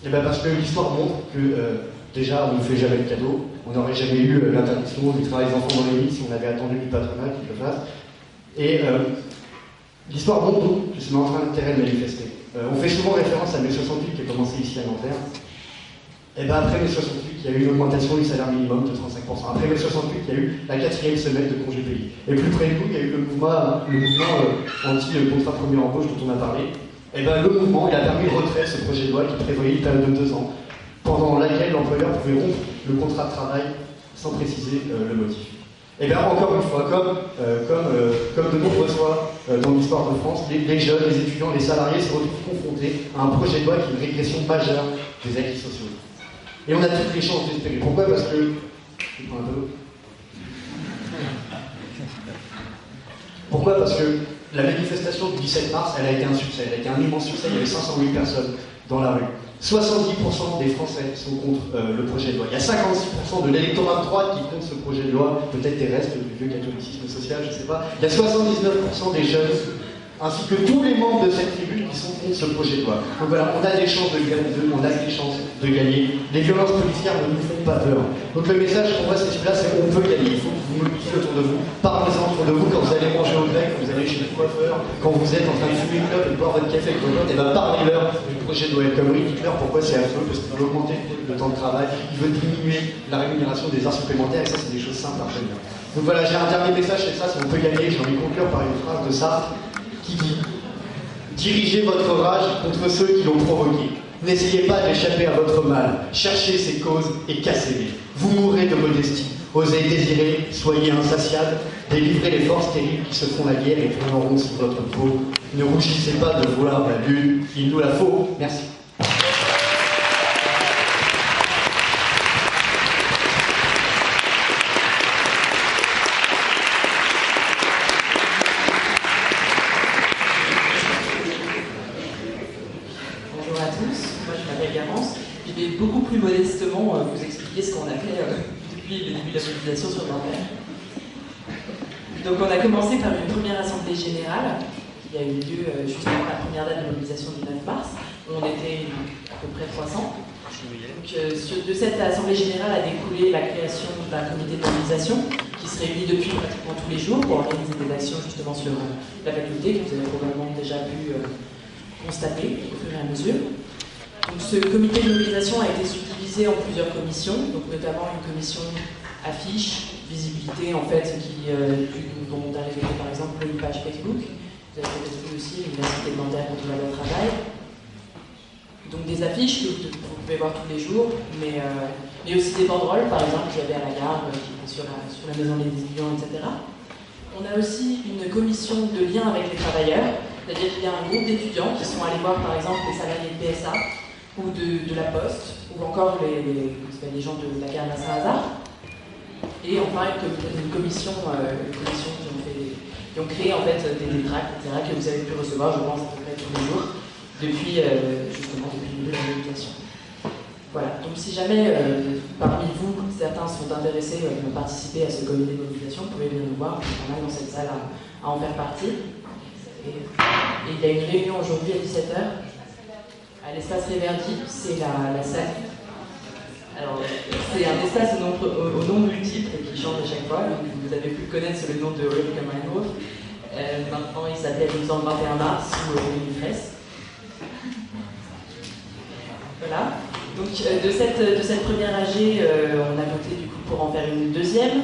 Et bien parce que l'histoire montre que déjà on ne fait jamais de cadeau, on n'aurait jamais eu l'interdiction du travail des enfants dans les lits si on avait attendu du patronat qu'il le fasse. Et l'histoire montre donc que c'est notre intérêt de manifester. On fait souvent référence à mai 68 qui a commencé ici à Nanterre. Et bien après mai 68, il y a eu une augmentation du salaire minimum de 35%. Après mai 68, il y a eu la 4e semaine de congé payé. Et plus près de nous, il y a eu le mouvement anti-contrat de première embauche dont on a parlé. Et bien le mouvement, il a permis le retrait de ce projet de loi qui prévoyait une période de 2 ans, pendant laquelle l'employeur pouvait rompre le contrat de travail sans préciser le motif. Et bien encore une fois, comme de nombreuses fois dans l'histoire de France, les jeunes, les étudiants, les salariés se retrouvent confrontés à un projet de loi qui est une régression majeure des acquis sociaux. Et on a toutes les chances d'espérer. Pourquoi ? Parce que... Pourquoi ? Parce que la manifestation du 17 mars, elle a été un succès. Elle a été un immense succès. Il y avait 500 000 personnes dans la rue. 70% des Français sont contre le projet de loi. Il y a 56% de l'électorat de droite qui compte ce projet de loi, peut-être des restes du vieux catholicisme social, je ne sais pas. Il y a 79% des jeunes, ainsi que tous les membres de cette tribune qui sont contre ce projet de loi. Donc voilà, on a des chances de gagner, Les violences policières ne nous font pas peur. Donc le message pour moi c'est celui-là, c'est qu'on peut gagner. Il faut que vous mobilisiez autour de vous. Parlez-en autour de vous quand vous allez manger au grec, quand vous allez chez le coiffeur, quand vous êtes en train de fumer une clope et de boire votre café avec vos potes, et bien parlez-leur du projet de loi. Comme Rick Hitler, pourquoi c'est affreux ? Parce qu'il veut augmenter le temps de travail, il veut diminuer la rémunération des heures supplémentaires, et ça c'est des choses simples à retenir. Donc voilà, j'ai un dernier message, c'est ça, si on peut gagner, j'ai envie de conclure par une phrase de Sartre qui dit « Dirigez votre rage contre ceux qui l'ont provoqué. N'essayez pas d'échapper à votre mal. Cherchez ses causes et cassez-les. Vous mourrez de modestie. Osez désirer, soyez insatiables. Délivrez les forces terribles qui se font la guerre et tourneront sur votre peau. Ne rougissez pas de vouloir la lune. Il nous la faut. » Merci. Beaucoup plus modestement vous expliquer ce qu'on a fait depuis le début de la mobilisation sur Nanterre. Donc on a commencé par une première assemblée générale qui a eu lieu juste avant la première date de mobilisation du 9 mars. On était à peu près 300. Donc, de cette assemblée générale a découlé la création d'un comité de mobilisation qui se réunit depuis pratiquement tous les jours pour organiser des actions justement sur la faculté que vous avez probablement déjà pu constater au fur et à mesure. Donc ce comité de mobilisation a été subdivisé en plusieurs commissions, donc notamment une commission affiche, visibilité en fait, dont on a révélé par exemple une page Facebook. Vous avez peut-être vu aussi l'Université de Nanterre contre la loi travail. Donc des affiches que vous pouvez voir tous les jours, mais aussi des banderoles, par exemple, qu'il y avait à la gare, sur la maison des étudiants, etc. On a aussi une commission de lien avec les travailleurs, c'est-à-dire qu'il y a un groupe d'étudiants qui sont allés voir, par exemple, les salariés de PSA ou de la Poste, ou encore les gens de la gare de Saint-Lazare. Et enfin, une commission qui ont créé en fait des tracts, etc., que vous avez pu recevoir, je pense, à peu près tous les jours, depuis le début de la mobilisation. Voilà, donc si jamais parmi vous, certains sont intéressés à participer à ce comité de mobilisation, vous pouvez venir nous voir, on est dans cette salle à en faire partie. Et il y a une réunion aujourd'hui à 17h à l'espace Réverdi, c'est la salle. Alors, c'est un espace au nom multiple et qui change à chaque fois, donc vous avez pu le connaître sous le nom de Rebecca Meinhof. Maintenant, il s'appelle le 21 mars ou Rémi Fraisse. Voilà. Donc de cette première AG, on a voté du coup pour en faire une deuxième,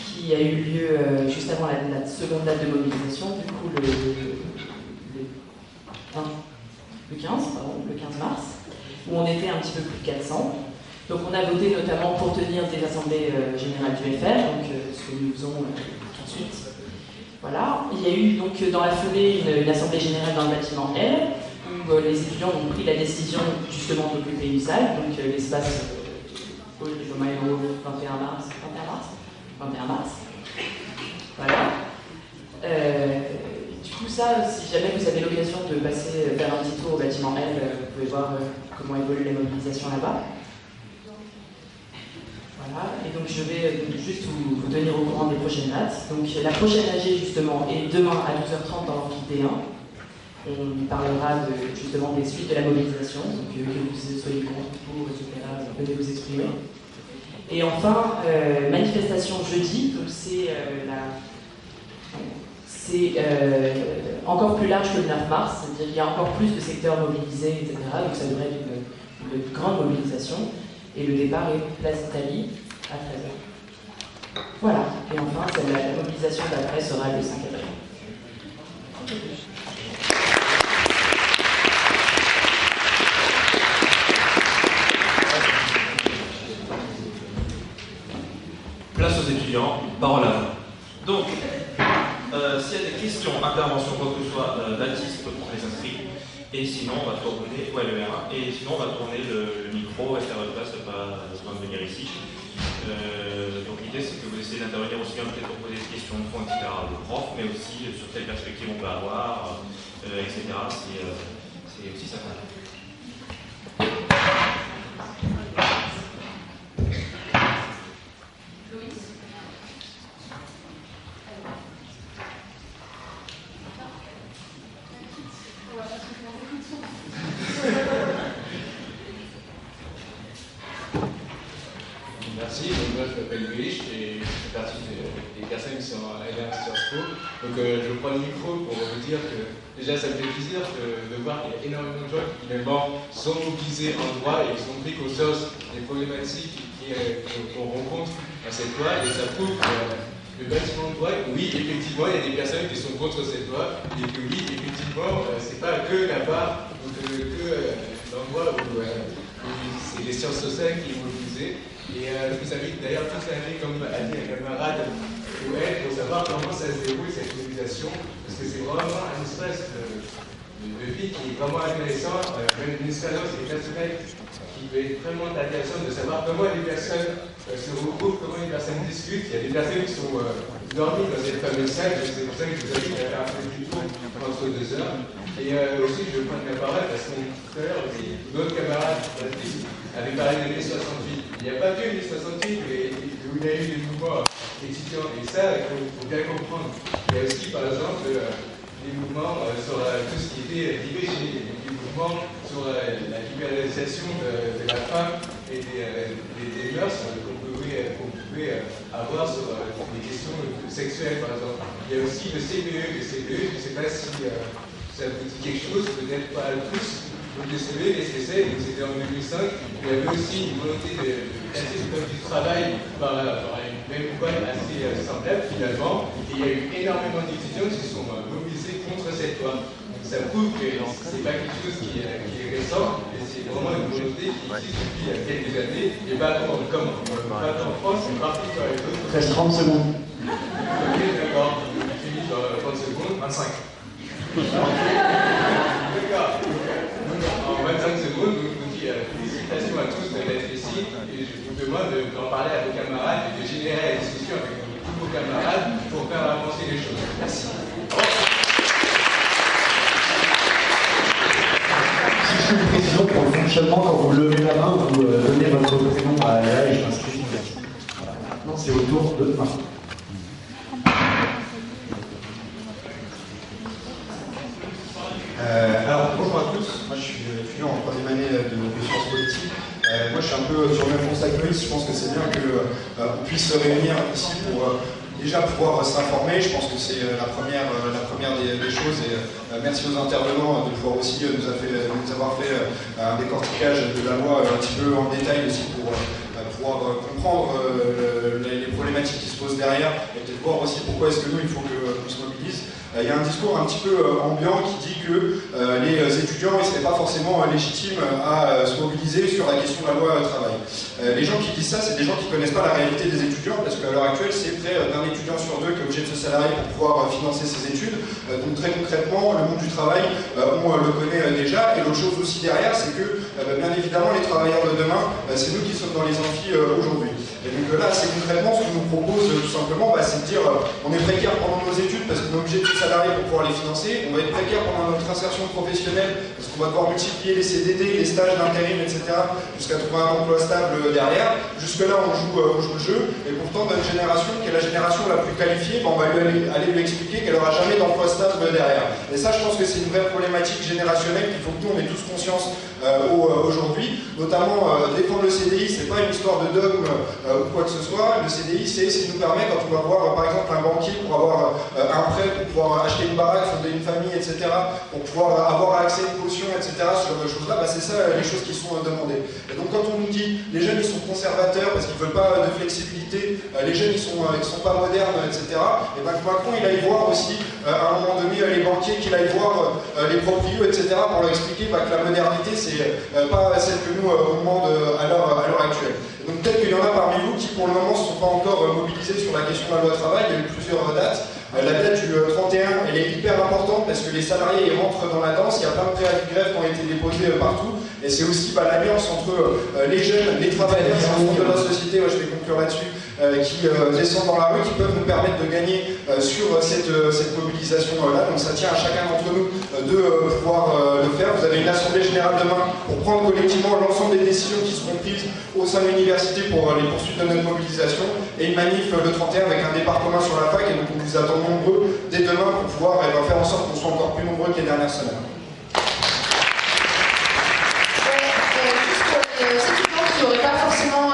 qui a eu lieu juste avant la seconde date de mobilisation, du coup le 15 mars, où on était un petit peu plus de 400. Donc on a voté notamment pour tenir des assemblées générales du FR, donc ce que nous faisons tout de suite. Voilà. Il y a eu donc dans la foulée une assemblée générale dans le bâtiment L, où les étudiants ont pris la décision justement d'occuper une salle, donc l'espace Paul de Maillot, 21 mars. Voilà. Du coup, ça, si jamais vous avez l'occasion de passer faire un petit tour au bâtiment L, vous pouvez voir comment évoluent les mobilisations là-bas. Voilà. Et donc je vais juste vous tenir au courant des prochaines dates. Donc la prochaine AG justement est demain à 12h30 dans l'amphithéâtre. On parlera justement des suites de la mobilisation, donc que vous soyez contre, pour, etc. Vous pouvez vous exprimer. Et enfin, manifestation jeudi, donc c'est encore plus large que le 9 mars, c'est-à-dire qu'il y a encore plus de secteurs mobilisés, etc. Donc ça devrait être une grande mobilisation. Et le départ est place d'Italie à 13h. Voilà. Et enfin, la mobilisation d'après sera le 5 avril. Place aux étudiants, parole à vous. Donc, s'il y a des questions, interventions, quoi que ce soit, Baptiste peut prendre les inscrits. Et sinon, on va tourner, et sinon, on va tourner le micro et faire votre place, pas besoin de venir ici. Donc, l'idée, c'est que vous essayez d'intervenir aussi bien peut-être pour poser des questions de fond, etc. au prof, mais aussi sur quelle perspective on peut avoir, etc. C'est aussi sympa. Merci, donc moi je m'appelle Louis et je fais partie des personnes qui sont à l'Université Sciences Po. Donc je prends le micro pour vous dire que déjà ça me fait plaisir de voir qu'il y a énormément de gens qui finalement sont mobilisés en droit et qui sont pris conscience des problématiques qu'on rencontre dans cette loi, et ça prouve que le bâtiment de droit, oui effectivement il y a des personnes qui sont contre cette loi, et que oui effectivement c'est pas que là-bas ou que l'endroit où c'est les sciences sociales qui est mobilisé. Et je vous invite d'ailleurs tous à aller, comme a dit un camarade, pour savoir comment ça se déroule cette mobilisation, parce que c'est vraiment un espace de vie qui est vraiment intéressant, même une expérience personnelle qui peut être vraiment intéressante de savoir comment les personnes se regroupent, comment les personnes discutent. Il y a des personnes qui sont dormies dans cette fameuse salle, c'est pour ça que je vous invite à faire un peu du tour entre 2 heures. Et aussi, je vais prendre la parole parce que tout à l'heure aussi, d'autres camarades avaient parlé de mai 68. Il n'y a pas que mai 68 où il y a eu des mouvements étudiants, et ça, il faut bien comprendre. Il y a aussi, par exemple, des mouvements sur tout ce qui était l'IVG, des mouvements sur la libéralisation de la femme et des mœurs qu'on pouvait avoir sur les questions sexuelles, par exemple. Il y a aussi le CPE. Le CPE, je ne sais pas si ça vous dit quelque chose, peut-être pas le plus, Donc le CV, qu'est-ce que c'est? C'était en 2005. Il y avait aussi une volonté de casser le code du travail par une même boîte assez semblable finalement. Et il y a eu énormément d'étudiants qui se sont mobilisés contre cette loi. Donc ça prouve que c'est pas quelque chose qui est récent, et c'est vraiment une volonté qui existe depuis quelques années, et pas comme en France, c'est partout sur les autres. 30 secondes. Ok, d'accord. Je finis dans 30 secondes. 25. D'accord. En 25 secondes, je vous dis félicitations à tous d'être ici, et je vous demande d'en parler à vos camarades et de générer la discussion avec tous vos camarades pour faire avancer les choses. Merci. Juste une précision pour le fonctionnement, quand vous levez la main, vous donnez votre prénom à Léa et je m'inscris. Voilà. Maintenant, c'est au tour de Marc. Alors, bonjour à tous. Moi, je suis étudiant en 3e année de sciences politiques. Moi, je suis un peu sur le même constat que Loïs. Je pense que c'est bien qu'on puisse se réunir ici pour déjà pouvoir s'informer. Je pense que c'est la première des choses. Et merci aux intervenants de pouvoir aussi nous avoir fait un décortiquage de la loi un petit peu en détail aussi pour pouvoir comprendre les problématiques qui se posent derrière et peut-être voir aussi pourquoi est-ce que nous, il faut qu'on se mobilise. Il y a un discours un petit peu ambiant qui dit que les étudiants ne seraient pas forcément légitimes à se mobiliser sur la question de la loi travail. Les gens qui disent ça, c'est des gens qui ne connaissent pas la réalité des étudiants, parce qu'à l'heure actuelle, c'est près d'un étudiant sur deux qui est obligé de se salarier pour pouvoir financer ses études. Donc très concrètement, le monde du travail, on le connaît déjà. Et l'autre chose aussi derrière, c'est que bien évidemment, les travailleurs de demain, c'est nous qui sommes dans les amphis aujourd'hui. Et donc là, assez concrètement, ce qu'on nous propose tout simplement, c'est de dire on est précaire pendant nos études parce qu'on est obligé de se salarier pour pouvoir les financer, on va être précaire pendant notre insertion professionnelle parce qu'on va devoir multiplier les CDD, les stages d'intérim, etc. jusqu'à trouver un emploi stable derrière. Jusque-là, on joue le jeu, et pourtant notre génération, qui est la génération la plus qualifiée, on va aller lui expliquer qu'elle n'aura jamais d'emploi stable derrière. Et ça, je pense que c'est une vraie problématique générationnelle qu'il faut que nous, on ait tous conscience aujourd'hui. Notamment, défendre le CDI, c'est pas une histoire de dogme ou quoi que ce soit. Le CDI, c'est ce qui nous permet, quand on va voir par exemple un banquier pour avoir un prêt, pour pouvoir acheter une baraque, fonder une famille, etc., pour pouvoir avoir accès à une caution, etc., ce genre de choses-là, c'est ça les choses qui sont demandées. Et donc quand on nous dit les jeunes ils sont conservateurs parce qu'ils ne veulent pas de flexibilité, les jeunes ils sont pas modernes, etc., et bien que Macron il aille voir aussi à un moment donné les banquiers, qu'il aille voir les proprios, etc., pour leur expliquer que la modernité c'est pas celle que nous on demande à l'heure actuelle. Et donc peut-être qu'il y en a parmi vous qui pour le moment ne sont pas encore mobilisés sur la question de la loi travail. Il y a eu plusieurs dates. La date du 31, elle est hyper importante parce que les salariés ils rentrent dans la danse. Il y a plein de préavis de grève qui ont été déposés partout. Et c'est aussi l'alliance entre les jeunes, les travailleurs, de la société, je vais conclure là-dessus, qui descendent dans la rue, qui peuvent nous permettre de gagner sur cette mobilisation-là. Donc ça tient à chacun d'entre nous de pouvoir le faire. Vous avez une assemblée générale demain pour prendre collectivement l'ensemble des décisions qui seront prises au sein de l'université pour les poursuites de notre mobilisation, et une manif le 31 avec un départ commun sur la fac. Et donc on vous attend nombreux dès demain pour pouvoir faire en sorte qu'on soit encore plus nombreux que les dernières semaines. Qui n'aurait pas forcément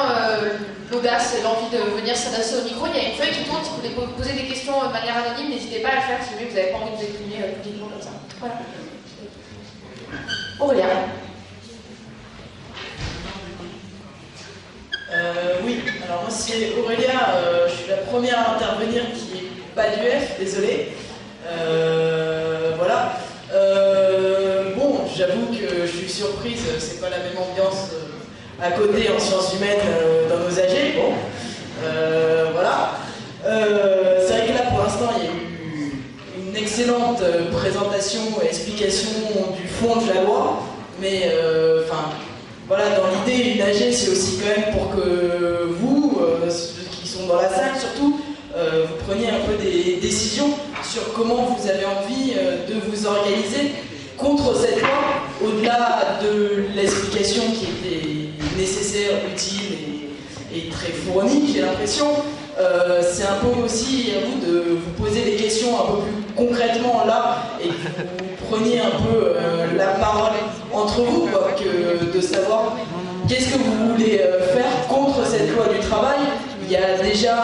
l'audace et l'envie de venir s'adresser au micro, il y a une feuille qui tourne. Si vous voulez poser des questions de manière anonyme, n'hésitez pas à le faire si vous n'avez pas envie de vous exprimer publiquement comme ça. Voilà. Aurélien. Oui, alors moi c'est Aurélia, je suis la première à intervenir qui n'est pas d'UF, désolé. Voilà. Bon, j'avoue que je suis surprise, c'est pas la même ambiance à côté en sciences humaines dans nos AG. Bon, voilà. C'est vrai que là pour l'instant il y a eu une excellente présentation et explication du fond de la loi, mais voilà, dans l'idée, une AG, c'est aussi quand même pour que vous, ceux qui sont dans la salle surtout, vous preniez un peu des décisions sur comment vous avez envie de vous organiser contre cette loi, au-delà de l'explication qui était nécessaire, utile et très fournie, j'ai l'impression. C'est un peu aussi à vous de vous poser des questions un peu plus concrètement là, et que vous preniez un peu la parole entre vous, quoi, que de savoir qu'est-ce que vous voulez faire contre cette loi du travail. Il y a déjà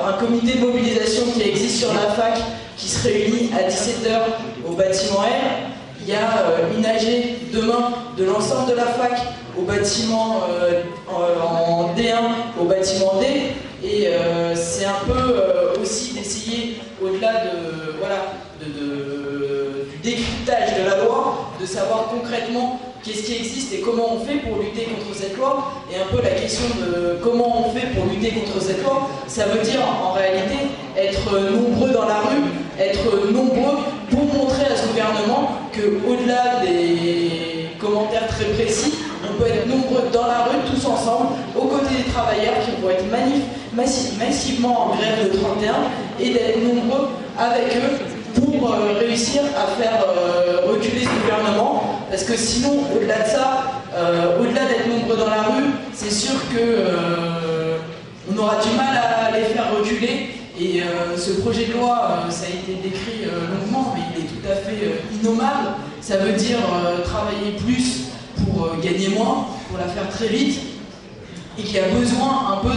un comité de mobilisation qui existe sur la fac qui se réunit à 17h au bâtiment R. il y a une AG demain de l'ensemble de la fac au bâtiment en D1, au bâtiment D, et c'est un peu aussi d'essayer, au-delà du décryptage de la loi, de savoir concrètement qu'est-ce qui existe et comment on fait pour lutter contre cette loi. Et un peu la question de comment on fait pour lutter contre cette loi, ça veut dire en réalité être nombreux dans la rue, être nombreux pour montrer à ce gouvernement qu'au-delà des commentaires très précis, on peut être nombreux dans la rue, tous ensemble, aux côtés des travailleurs qui vont être massivement en grève le 31, et d'être nombreux avec eux pour réussir à faire reculer ce gouvernement. Parce que sinon, au-delà de ça, au-delà d'être nombreux dans la rue, c'est sûr qu'on aura du mal à les faire reculer. Et ce projet de loi, ça a été décrit longuement, mais il est tout à fait innommable. Ça veut dire travailler plus pour gagner moins, pour la faire très vite, et qui a besoin un peu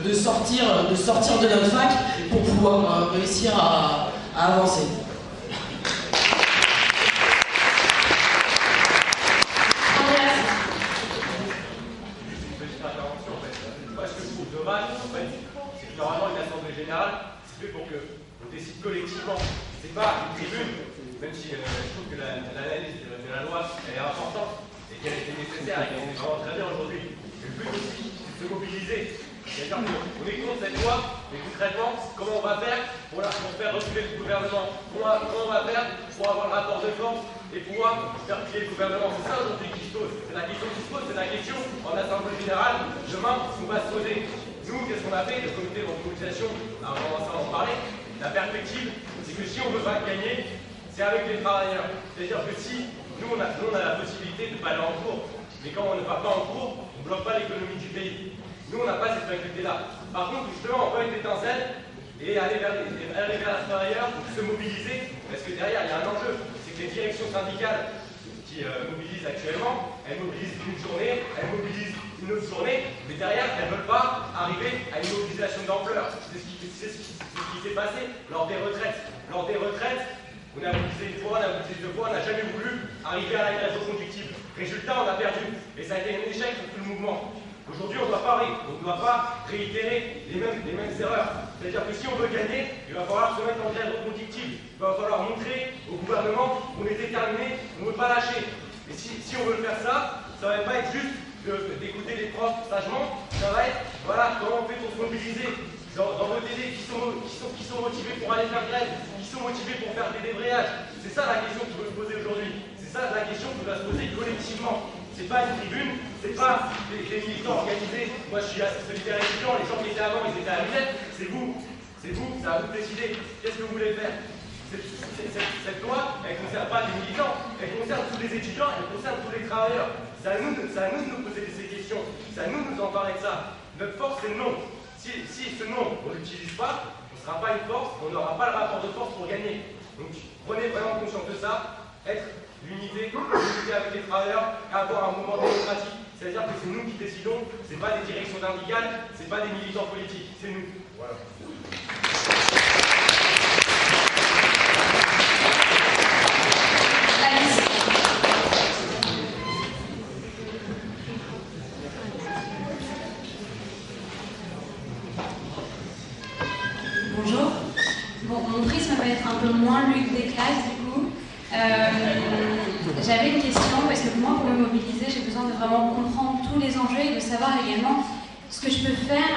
de sortir de notre fac pour pouvoir réussir à avancer. Normalement, une assemblée générale, c'est fait pour qu'on décide collectivement. C'est pas une tribune, même si je trouve que l'analyse de la loi elle est importante et qu'elle était nécessaire et qu'elle est vraiment très bien aujourd'hui. Mais le but aussi, c'est de se mobiliser. C'est-à-dire qu'on est contre cette loi, mais concrètement, comment on va faire pour faire reculer le gouvernement? Comment on va faire pour avoir le rapport de force et pouvoir faire plier le gouvernement? C'est ça aujourd'hui qui se pose. C'est la question qui se pose, c'est la question en assemblée générale, demain, qu'on va se poser. Nous, qu'est-ce qu'on a fait, le comité de mobilisation, on va en parler, la perspective, c'est que si on veut pas gagner, c'est avec les travailleurs. C'est-à-dire que si nous, on a la possibilité de ne pas aller en cours, mais quand on ne va pas en cours, on ne bloque pas l'économie du pays. Nous, on n'a pas cette faculté-là. Par contre, justement, on peut être étincelle et aller vers les travailleurs, se mobiliser, parce que derrière, il y a un enjeu, c'est que les directions syndicales qui mobilisent actuellement, elles mobilisent une journée, elles mobilisent une autre journée, mais derrière, elles ne veulent pas arriver à une mobilisation d'ampleur. C'est ce qui s'est passé lors des retraites. Lors des retraites, on a mobilisé une fois, on a mobilisé deux fois, on n'a jamais voulu arriver à la grève reconductible. Résultat, on a perdu. Et ça a été un échec pour tout le mouvement. Aujourd'hui, on ne doit pas réitérer les mêmes erreurs. C'est-à-dire que si on veut gagner, il va falloir se mettre en grève reconductible. Il va falloir montrer au gouvernement qu'on est déterminé, qu'on ne veut pas lâcher. Et si on veut faire ça, ça ne va pas être juste d'écouter les profs sagement, ça va être, voilà, comment on fait pour se mobiliser dans vos télés qui sont motivés pour aller faire grève, qui sont motivés pour faire des débrayages. C'est ça la question qu'on veut se poser aujourd'hui. C'est ça la question qu'on doit se poser collectivement. C'est pas une tribune, c'est pas des militants organisés. Moi je suis solidaire étudiant, les gens qui étaient avant, ils étaient à l'UNED. C'est vous, c'est à vous de décider. Qu'est-ce que vous voulez faire? Cette loi, elle ne concerne pas les militants, elle concerne tous les étudiants, elle concerne tous les travailleurs. C'est à nous de nous poser ces questions, c'est à nous de nous emparer de ça. Notre force, c'est le non. Si ce non, on ne l'utilise pas, on ne sera pas une force, on n'aura pas le rapport de force pour gagner. Donc prenez vraiment conscience de ça, être l'unité avec les travailleurs, avoir un mouvement démocratique. C'est-à-dire que c'est nous qui décidons, ce n'est pas des directions syndicales, ce n'est pas des militants politiques, c'est nous. Voilà. Bonjour. Bon, mon prisme va être un peu moins lutte des classes du coup. J'avais une question parce que moi, pour me mobiliser, j'ai besoin de vraiment comprendre tous les enjeux et de savoir également ce que je peux faire,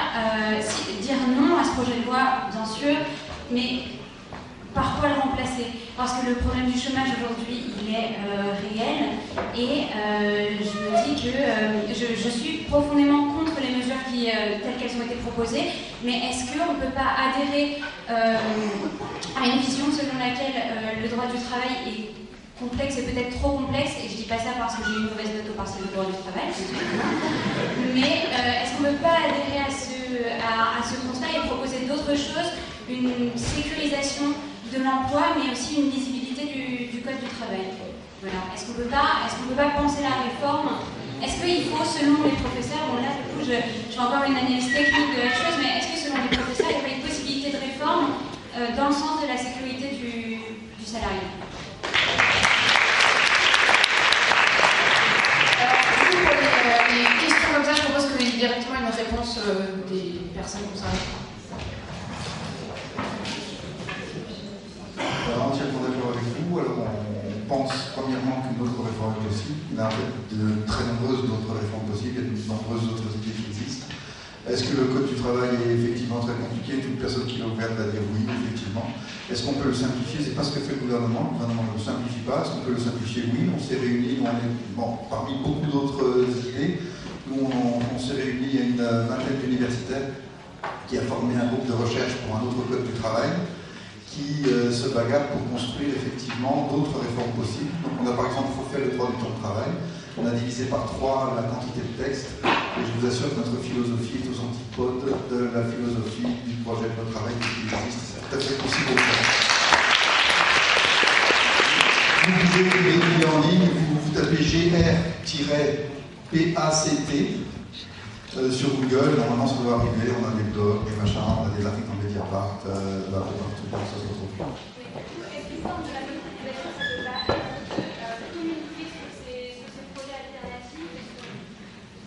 dire non à ce projet de loi, bien sûr, mais par quoi le remplacer? Parce que le problème du chômage aujourd'hui, il est réel et je me dis que je suis profondément contre les mesures telles qu'elles ont été proposées, mais est-ce qu'on ne peut pas adhérer à une vision selon laquelle le droit du travail est complexe et peut-être trop complexe, et je dis pas ça parce que j'ai eu une mauvaise note au partiel de droit du travail, mais est-ce qu'on ne peut pas adhérer à ce constat et proposer d'autres choses, une sécurisation de l'emploi, mais aussi une lisibilité du code du travail? Voilà. Est-ce qu'on ne peut pas penser la réforme? Est-ce qu'il faut, selon les professeurs, bon là du coup je fais encore une analyse technique de la chose, mais est-ce que selon les professeurs, il n'y a pas une possibilité de réforme dans le sens de la sécurité du salarié? Entièrement d'accord avec vous. Alors, on pense premièrement qu'une autre réforme est possible. Il y a en fait de très nombreuses autres réformes possibles, il y a de nombreuses autres idées qui existent. Est-ce que le code du travail est effectivement très compliqué? Toute personne qui l'a ouvert va dire oui, effectivement. Est-ce qu'on peut le simplifier? C'est pas ce que fait le gouvernement. Le gouvernement ne le simplifie pas. Est-ce qu'on peut le simplifier? Oui. On s'est réunis, parmi beaucoup d'autres idées. Nous, on s'est réunis, il y a une vingtaine d'universitaires qui a formé un groupe de recherche pour un autre code du travail qui se bagarre pour construire effectivement d'autres réformes possibles. Donc on a par exemple fait le droit du temps de travail. On a divisé par 3 la quantité de textes. Et je vous assure que notre philosophie est aux antipodes de la philosophie du projet de loi travail qui existe. C'est tout à fait possible de faire. Vous pouvez l'écrire en ligne, vous tapez GR-PACT sur Google, normalement ça doit arriver, on a des blogs, des machins, on a des articles dans Mediapart, partout, ça se retrouve. Est-ce qu'il semble que la motivation, ça ne va être de communiquer sur ces projets alternatifs,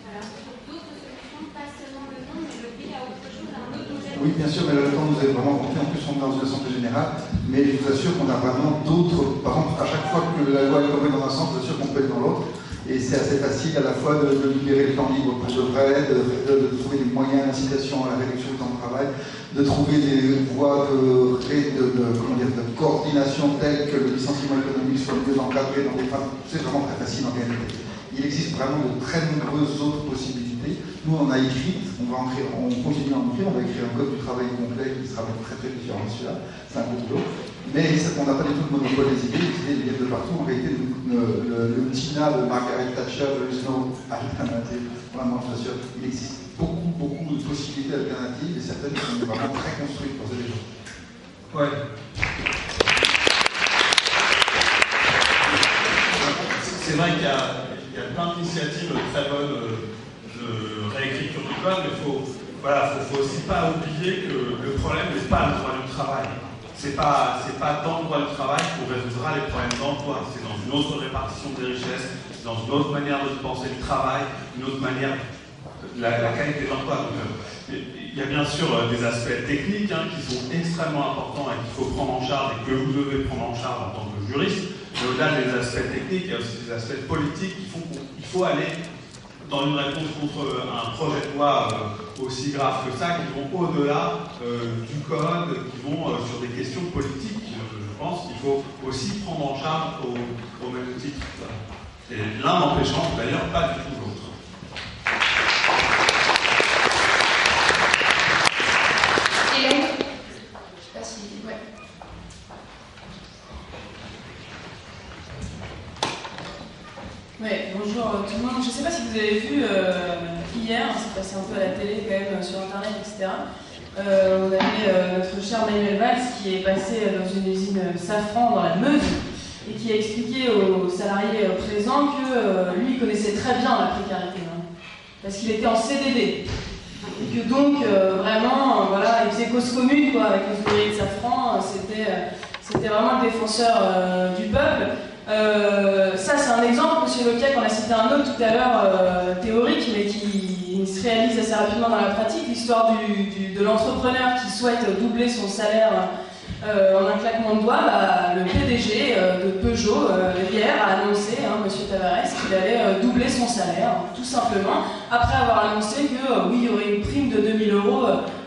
voilà, sur d'autres solutions, pas seulement le nom, mais le pays à autre chose, à un autre modèle? Oui, bien sûr, mais là, le temps nous est vraiment compté. En plus, on est dans une assemblée générale, mais je vous assure qu'on a vraiment d'autres. Par exemple, à chaque fois que la loi est tombée dans un sens, je vous assure qu'on peut être dans l'autre. Et c'est assez facile à la fois de libérer le temps libre pour de vrai, de trouver des moyens d'incitation à la réduction du temps de travail, de trouver des voies de coordination telles que le licenciement économique soit mieux encadré dans des phases. C'est vraiment très facile en réalité. Il existe vraiment de très nombreuses autres possibilités. Nous, on a écrit, on continue à en écrire, on va écrire un code du travail complet qui sera très très différent de celui-là. C'est un peu boulot. Mais on n'a pas du tout de monopole des idées, les idées viennent de partout. En réalité, le TINA de Margaret Thatcher, le Snow alternative, vraiment, je vous assure, il existe beaucoup de possibilités alternatives et certaines qui sont vraiment très construites pour ces gens. Ouais. C'est vrai qu'il y a plein d'initiatives très bonnes de réécriture du code, mais il faut aussi pas oublier que le problème n'est pas le droit du travail. C'est pas dans le droit du travail qu'on résoudra les problèmes d'emploi. C'est dans une autre répartition des richesses, dans une autre manière de penser le travail, une autre manière, la qualité de l'emploi. Il y a bien sûr des aspects techniques qui sont extrêmement importants et qu'il faut prendre en charge et que vous devez prendre en charge en tant que juriste. Mais au-delà des aspects techniques, il y a aussi des aspects politiques qui font qu'il faut aller dans une réponse contre un projet de loi aussi grave que ça, qui vont au-delà du code, qui vont sur des questions politiques. Je pense qu'il faut aussi prendre en charge au même titre. Et l'un n'empêchant d'ailleurs pas du tout l'autre. Et donc, je sais pas si... Ouais. Ouais, bonjour tout le monde. Je ne sais pas si vous avez vu hier, c'est passé un peu à la télé quand même, sur internet, etc. On avait notre cher Manuel Valls qui est passé dans une usine Safran dans la Meuse et qui a expliqué aux salariés présents que lui il connaissait très bien la précarité, parce qu'il était en CDD. Et que donc vraiment, voilà, il faisait cause commune quoi, avec les ouvriers de Safran, c'était vraiment le défenseur du peuple. Ça c'est un exemple, monsieur Loquiac, on a cité un autre tout à l'heure théorique, mais qui se réalise assez rapidement dans la pratique, l'histoire de l'entrepreneur qui souhaite doubler son salaire en un claquement de doigts. Le PDG de Peugeot hier a annoncé, monsieur Tavares, qu'il allait doubler son salaire, tout simplement, après avoir annoncé que oui, il y aurait une prime de 2000 €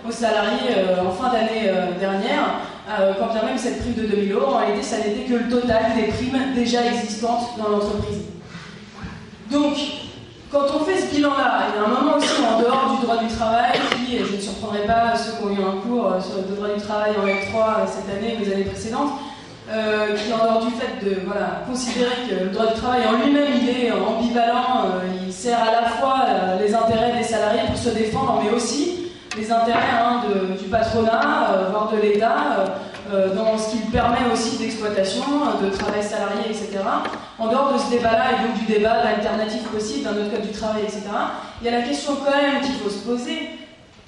aux salariés en fin d'année dernière. Quand bien même cette prime de 2000 €, en réalité, ça n'était que le total des primes déjà existantes dans l'entreprise. Donc, quand on fait ce bilan-là, il y a un moment aussi en dehors du droit du travail qui, je ne surprendrai pas ceux qui ont eu un cours sur le droit du travail en L3 cette année ou les années précédentes, qui en dehors du fait de considérer que le droit du travail en lui-même il est ambivalent, il sert à la fois les intérêts des salariés pour se défendre, mais aussi les intérêts du patronat, voire de l'État, dans ce qu'il permet aussi d'exploitation, de travail salarié, etc. En dehors de ce débat-là, et donc du débat d'alternatives possibles dans notre code du travail, etc., il y a la question quand même qu'il faut se poser,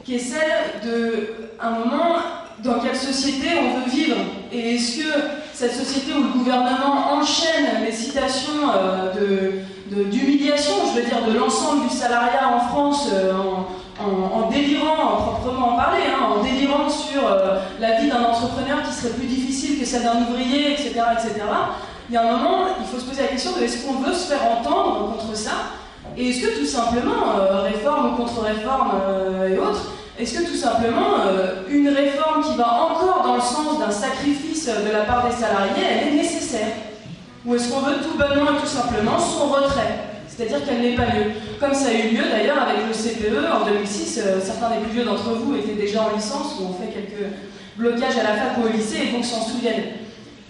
qui est celle de, un moment, dans quelle société on veut vivre. Et est-ce que cette société où le gouvernement enchaîne les citations d'humiliation, je veux dire, de l'ensemble du salariat en France, en délirant, proprement en parler, en délirant sur la vie d'un entrepreneur qui serait plus difficile que celle d'un ouvrier, etc., etc. Il y a un moment, il faut se poser la question de est-ce qu'on veut se faire entendre contre ça? Et est-ce que tout simplement, réforme ou contre-réforme et autres, est-ce que tout simplement, une réforme qui va encore dans le sens d'un sacrifice de la part des salariés, elle est nécessaire? Ou est-ce qu'on veut tout bonnement et tout simplement son retrait? C'est-à-dire qu'elle n'ait pas lieu. Comme ça a eu lieu d'ailleurs avec le CPE en 2006, certains des plus vieux d'entre vous étaient déjà en licence, où on fait quelques blocages à la fac ou au lycée, et donc s'en souviennent.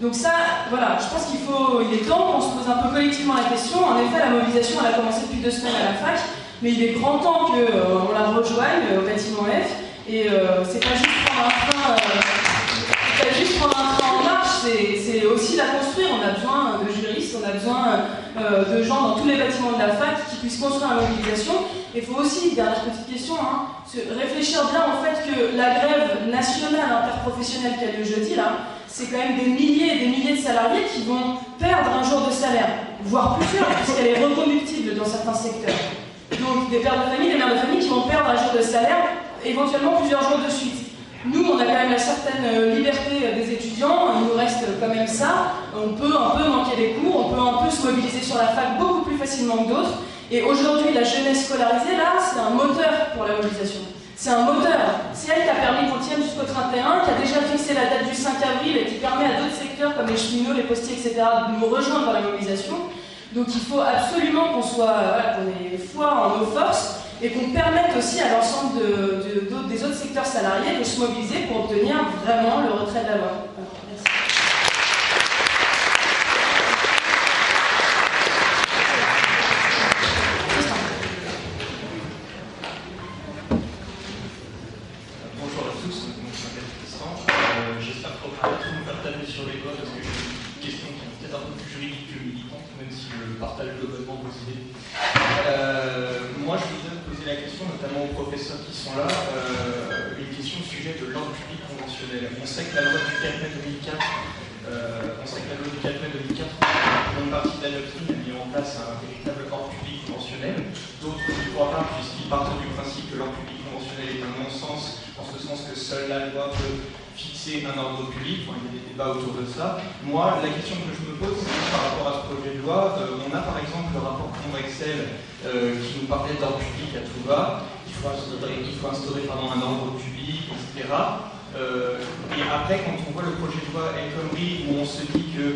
Donc ça, voilà, je pense il est temps qu'on se pose un peu collectivement la question. En effet, la mobilisation, elle a commencé depuis 2 semaines à la fac, mais il est grand temps qu'on la rejoigne au bâtiment F, et c'est pas juste prendre un train en marche, c'est aussi la construire. On a besoin de juristes, on a besoin de gens dans tous les bâtiments de la fac qui puissent construire la mobilisation. Il faut aussi, dernière petite question, réfléchir bien au fait que la grève nationale interprofessionnelle qui a lieu jeudi, là, c'est quand même des milliers et des milliers de salariés qui vont perdre un jour de salaire, voire plusieurs, puisqu'elle est reconductible dans certains secteurs. Donc des pères de famille, des mères de famille qui vont perdre un jour de salaire, éventuellement plusieurs jours de suite. Nous, on a quand même la certaine liberté des étudiants, il nous reste quand même ça, on peut un peu manquer des cours, on peut un peu se mobiliser sur la fac beaucoup plus facilement que d'autres, et aujourd'hui, la jeunesse scolarisée, là, c'est un moteur pour la mobilisation. C'est un moteur. C'est elle qui a permis qu'on tienne jusqu'au 31, qui a déjà fixé la date du 5 avril et qui permet à d'autres secteurs comme les cheminots, les postiers, etc. de nous rejoindre dans la mobilisation. Donc il faut absolument qu'on ait foi en nos forces et qu'on permette aussi à l'ensemble des autres secteurs salariés de se mobiliser pour obtenir vraiment le retrait de la loi. Merci. Bonjour à tous, je m'appelle Tristan. J'espère qu'on va tout me faire taper sur les doigts parce que j'ai une question qui est peut-être un peu plus juridique que militante, même si je partage globalement vos idées. Moi, je voudrais poser la question, notamment aux professeurs qui sont là, une question au sujet de l'ordre public conventionnel. On sait que la loi du 4 mai 2004, pour une partie de la doctrine, a mis en place un véritable ordre public conventionnel. D'autres n'y croient pas, puisqu'ils partent du principe que l'ordre public conventionnel est un non-sens, en ce sens que seule la loi peut fixer un ordre public. Il y a des débats autour de ça. Moi, la question que je me pose, c'est par rapport à ce projet de loi. On a par exemple le rapport Condrexel qui nous parlait d'ordre public à tout va. Il faut instaurer un ordre public, etc. Et après, quand on voit le projet de loi El Khomri, où on se dit que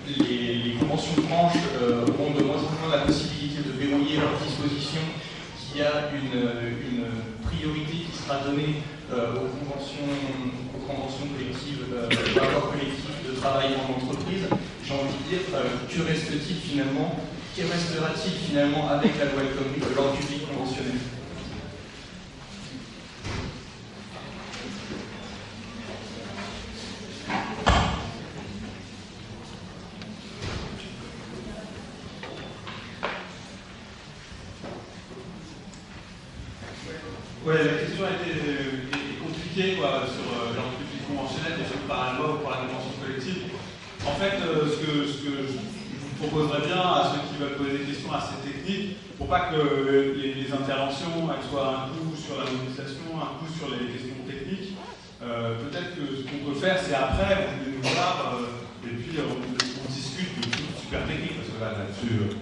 les conventions de branche ont de moins en moins la possibilité de verrouiller leurs dispositions, qu'il y a une priorité qui sera donnée aux conventions collectives, aux accords collectifs de travail en entreprise, j'ai envie de dire, que reste-t-il finalement, que restera-t-il finalement avec la loi El Khomri de l'ordre public conventionnel? Ouais, la question a été compliquée sur l'ordre public conventionnel, déjà par la loi ou par la convention collective. En fait, ce que je vous proposerais bien à ceux qui veulent poser des questions assez techniques, pour pas que les interventions elles soient un coup sur la mobilisation, un coup sur les questions techniques, peut-être que ce qu'on peut faire, c'est après, vous venez nous voir, et puis on discute de tout super technique, parce que là-dessus,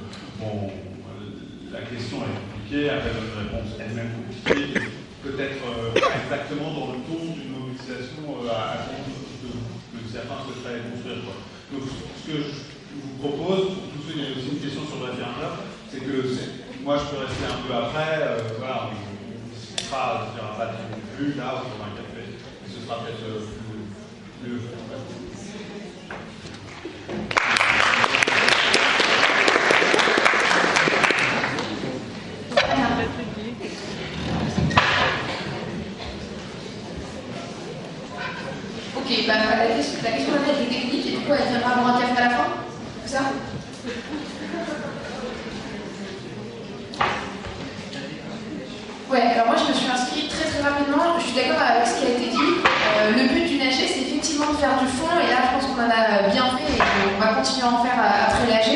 la question est compliquée, après votre réponse elle-même compliquée, peut-être pas exactement dans le ton d'une mobilisation à que certains souhaiteraient construire. Donc ce que je vous propose, pour tous ceux qui ont aussi une question sur le référendum, c'est que moi je peux rester un peu après, voilà, on discutera, on ne dira pas plus là, on prendra un café, mais ce sera peut-être plus Ok, bah, la question était technique et du coup elle viendra boire un café à la fin, c'est ça? Ouais, alors moi je me suis inscrite très rapidement, je suis d'accord avec ce qui a été dit. Le but du AG c'est effectivement de faire du fond et là je pense qu'on en a bien fait et qu'on va continuer à en faire après l'AG.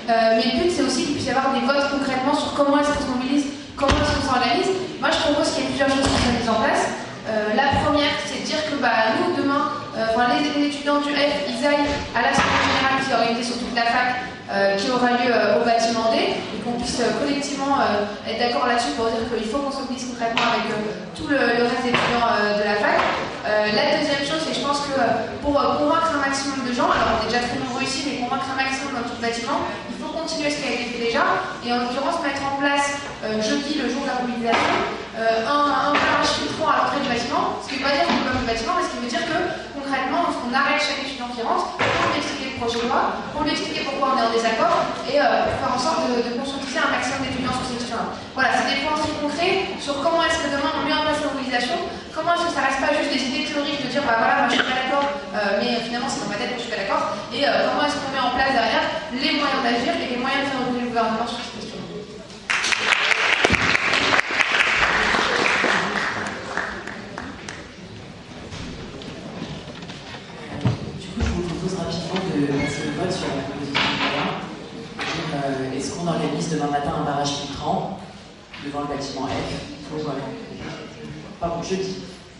Mais le but c'est aussi qu'il puisse y avoir des votes concrètement sur comment est-ce qu'on se mobilise, comment est-ce qu'on s'organise. Moi je propose qu'il y ait plusieurs choses qui soient mises en place. nous, demain, les étudiants du F, ils aillent à l'Assemblée générale qui est organisée sur toute la fac, qui aura lieu au bâtiment D, et qu'on puisse collectivement être d'accord là-dessus pour dire qu'il faut qu'on se mobilise concrètement avec tout le reste des étudiants de la fac. La deuxième chose, c'est que je pense que pour convaincre un maximum de gens, alors on est déjà très nombreux ici, mais convaincre un maximum dans tout le bâtiment, il faut continuer ce qui a été fait déjà, et en l'occurrence mettre en place jeudi, le jour de la mobilisation, un barrage filtrant à l'entrée du bâtiment, ce qui ne veut pas dire qu'on bloque le bâtiment, mais ce qui veut dire que concrètement, on arrête chaque étudiant qui rentre pour lui expliquer le projet de loi, pour lui expliquer pourquoi on est en désaccord, et pour faire en sorte de conscientiser un maximum d'étudiants sur ces questions-là. Voilà, c'est des points très concrets sur comment est-ce que demain on met en place la mobilisation, comment est-ce que ça reste pas juste des idées théoriques de dire bah voilà, moi je suis pas d'accord, mais finalement c'est dans ma tête que je suis pas d'accord, et comment est-ce qu'on met en place derrière les moyens d'agir et les moyens de faire évoluer le gouvernement sur ces questions. Est-ce qu'on organise demain matin un barrage filtrant devant le bâtiment F pour... pardon, jeudi,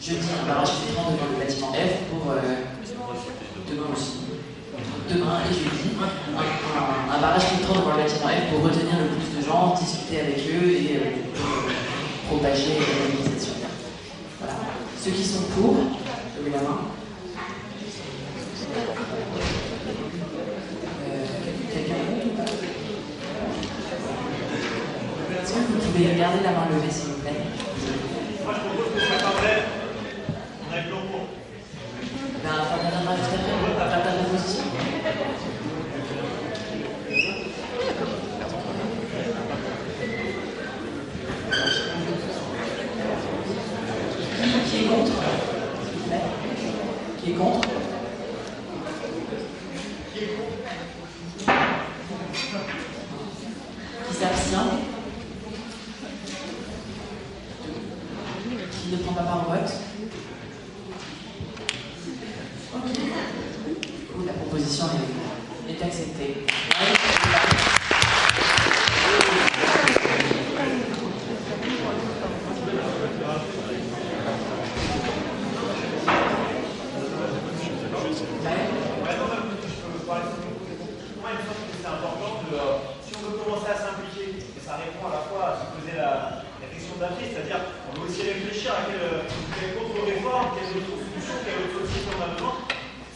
un barrage filtrant devant le bâtiment F pour... demain aussi. Demain et jeudi, un barrage filtrant devant le bâtiment F pour retenir le plus de gens, discuter avec eux et propager la mobilisation. Voilà. Ceux qui sont pour, levez la main. Quelqu'un contre ou pas? Est-ce que vous pouvez garder la main levée, s'il vous plaît? Moi, je propose que ce soit pas vrai. On a eu long pour. Ben, ça viendra juste après. On va faire ta proposition. Qui est contre? S'il vous plaît. Qui est contre? Qui s'abstient? Qui ne prend pas part au vote? Ok. Du coup, la proposition est acceptée. C'est-à-dire on doit aussi réfléchir à quelle contre-réforme, quelle autre solution, quelle autre solution on a besoin.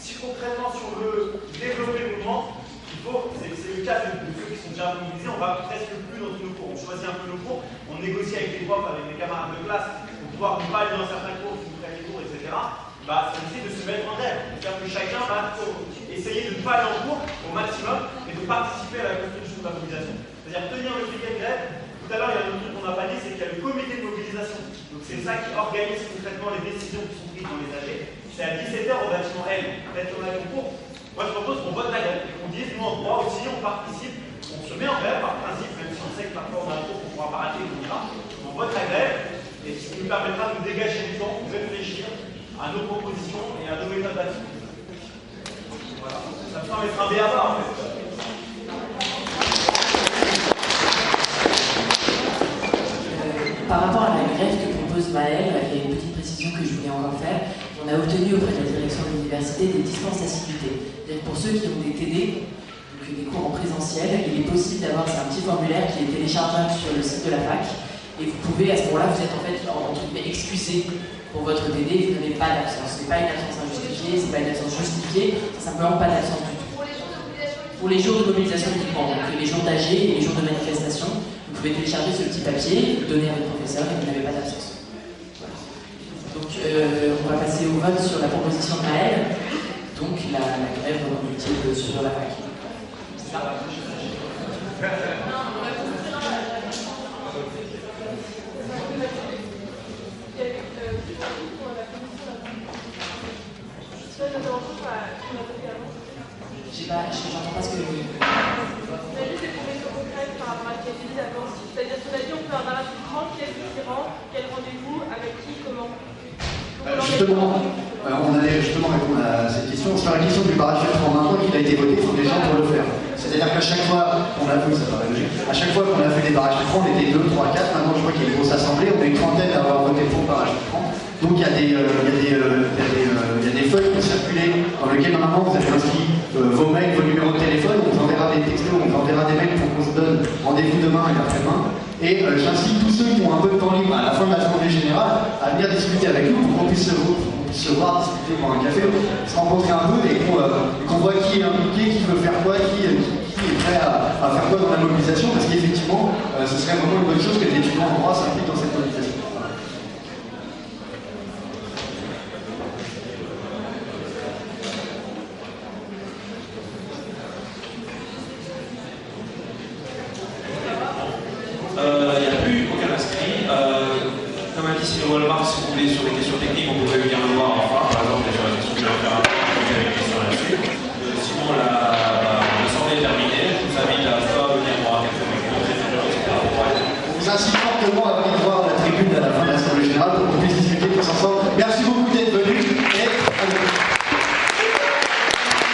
Si concrètement, si on veut développer le mouvement, il faut, c'est le cas de ceux qui sont déjà mobilisés, on va presque plus dans nos cours. On choisit un peu nos cours, on négocie avec les profs, avec les camarades de classe, pour pouvoir ne pas aller dans certains cours, si vous prenez les cours, etc. Bah, ça décide de se mettre en grève. C'est-à-dire que chacun va essayer de ne pas aller en cours au maximum, mais de participer à la construction de la mobilisation. C'est-à-dire tenir le piquet de grève. Tout à l'heure, il y a un autre truc qu'on n'a pas dit, c'est qu'il y a le comité de mobilisation. Donc c'est ça qui organise concrètement les décisions qui sont prises dans les AG. C'est à 17h au bâtiment L. Peut-être qu'on a le cours. Moi, je propose qu'on vote la grève et qu'on dise, nous en droit aussi, on participe, on se met en grève par principe, même si on sait que parfois on a un cours qu'on ne pourra pas rater, etc. On vote la grève et ce qui nous permettra de nous dégager du temps pour réfléchir à nos propositions et à nos méthodes d'action. Voilà. Ça me semble être un béaba en fait. Par rapport à la grève que propose Maëlle, il y a une petite précision que je voulais encore faire. On a obtenu auprès de la direction de l'université des dispenses d'assiduité. Pour ceux qui ont des TD, donc des cours en présentiel, il est possible d'avoir un petit formulaire qui est téléchargeable sur le site de la fac. Et vous pouvez, à ce moment-là, vous êtes en fait excusé pour votre TD, vous n'avez pas d'absence. Ce n'est pas une absence injustifiée, ce n'est pas une absence justifiée, c'est simplement pas d'absence du tout. Pour les jours de mobilisation uniquement, donc les jours d'AG et les jours de manifestation, vous pouvez télécharger ce petit papier, le donner à votre professeur et vous n'avez pas d'absence. Voilà. Donc on va passer au vote sur la proposition de Maëlle, donc la grève reconductible sur la fac. C'est ça? J'entends pas ce que vous dites. On a juste des propositions concrètes par rapport à ce qui a été dit d'avance. C'est-à-dire qu'on a dit on peut un barrage filtrant, qui est-ce qui rentre, quel rendez-vous, avec qui, comment. Justement, on allait justement répondre à cette question. Sur la question du barrage filtrant, maintenant qu'il a été voté, il faut des gens pour le faire. C'est-à-dire qu'à chaque fois qu'on a fait, ça paraît logique, à chaque fois qu'on a fait des barrages filtrants, on était 2, 3, 4. Maintenant, je vois qu'il y a une grosse assemblée, on est une trentaine à avoir voté pour le barrage filtrant. Donc il y a des feuilles qui circulent dans lesquelles normalement vous avez inscrit vos mails, vos numéros de téléphone, on vous enverra des textos, on vous enverra des mails pour qu'on se donne rendez-vous demain et après-demain. Et j'incite tous ceux qui ont un peu de temps libre à la fin de l'Assemblée Générale à venir discuter avec nous pour qu'on puisse se voir, discuter pour un café, se rencontrer un peu et qu'on voit qui est impliqué, qui veut faire quoi, qui est prêt à faire quoi dans la mobilisation, parce qu'effectivement, ce serait vraiment une bonne chose que les étudiants en droit s'impliquent dans cette mobilisation. Il n'y a plus aucun inscrit. Comme a dit Sylvain Walmart, si vous voulez sur les questions techniques, on pourrait venir le voir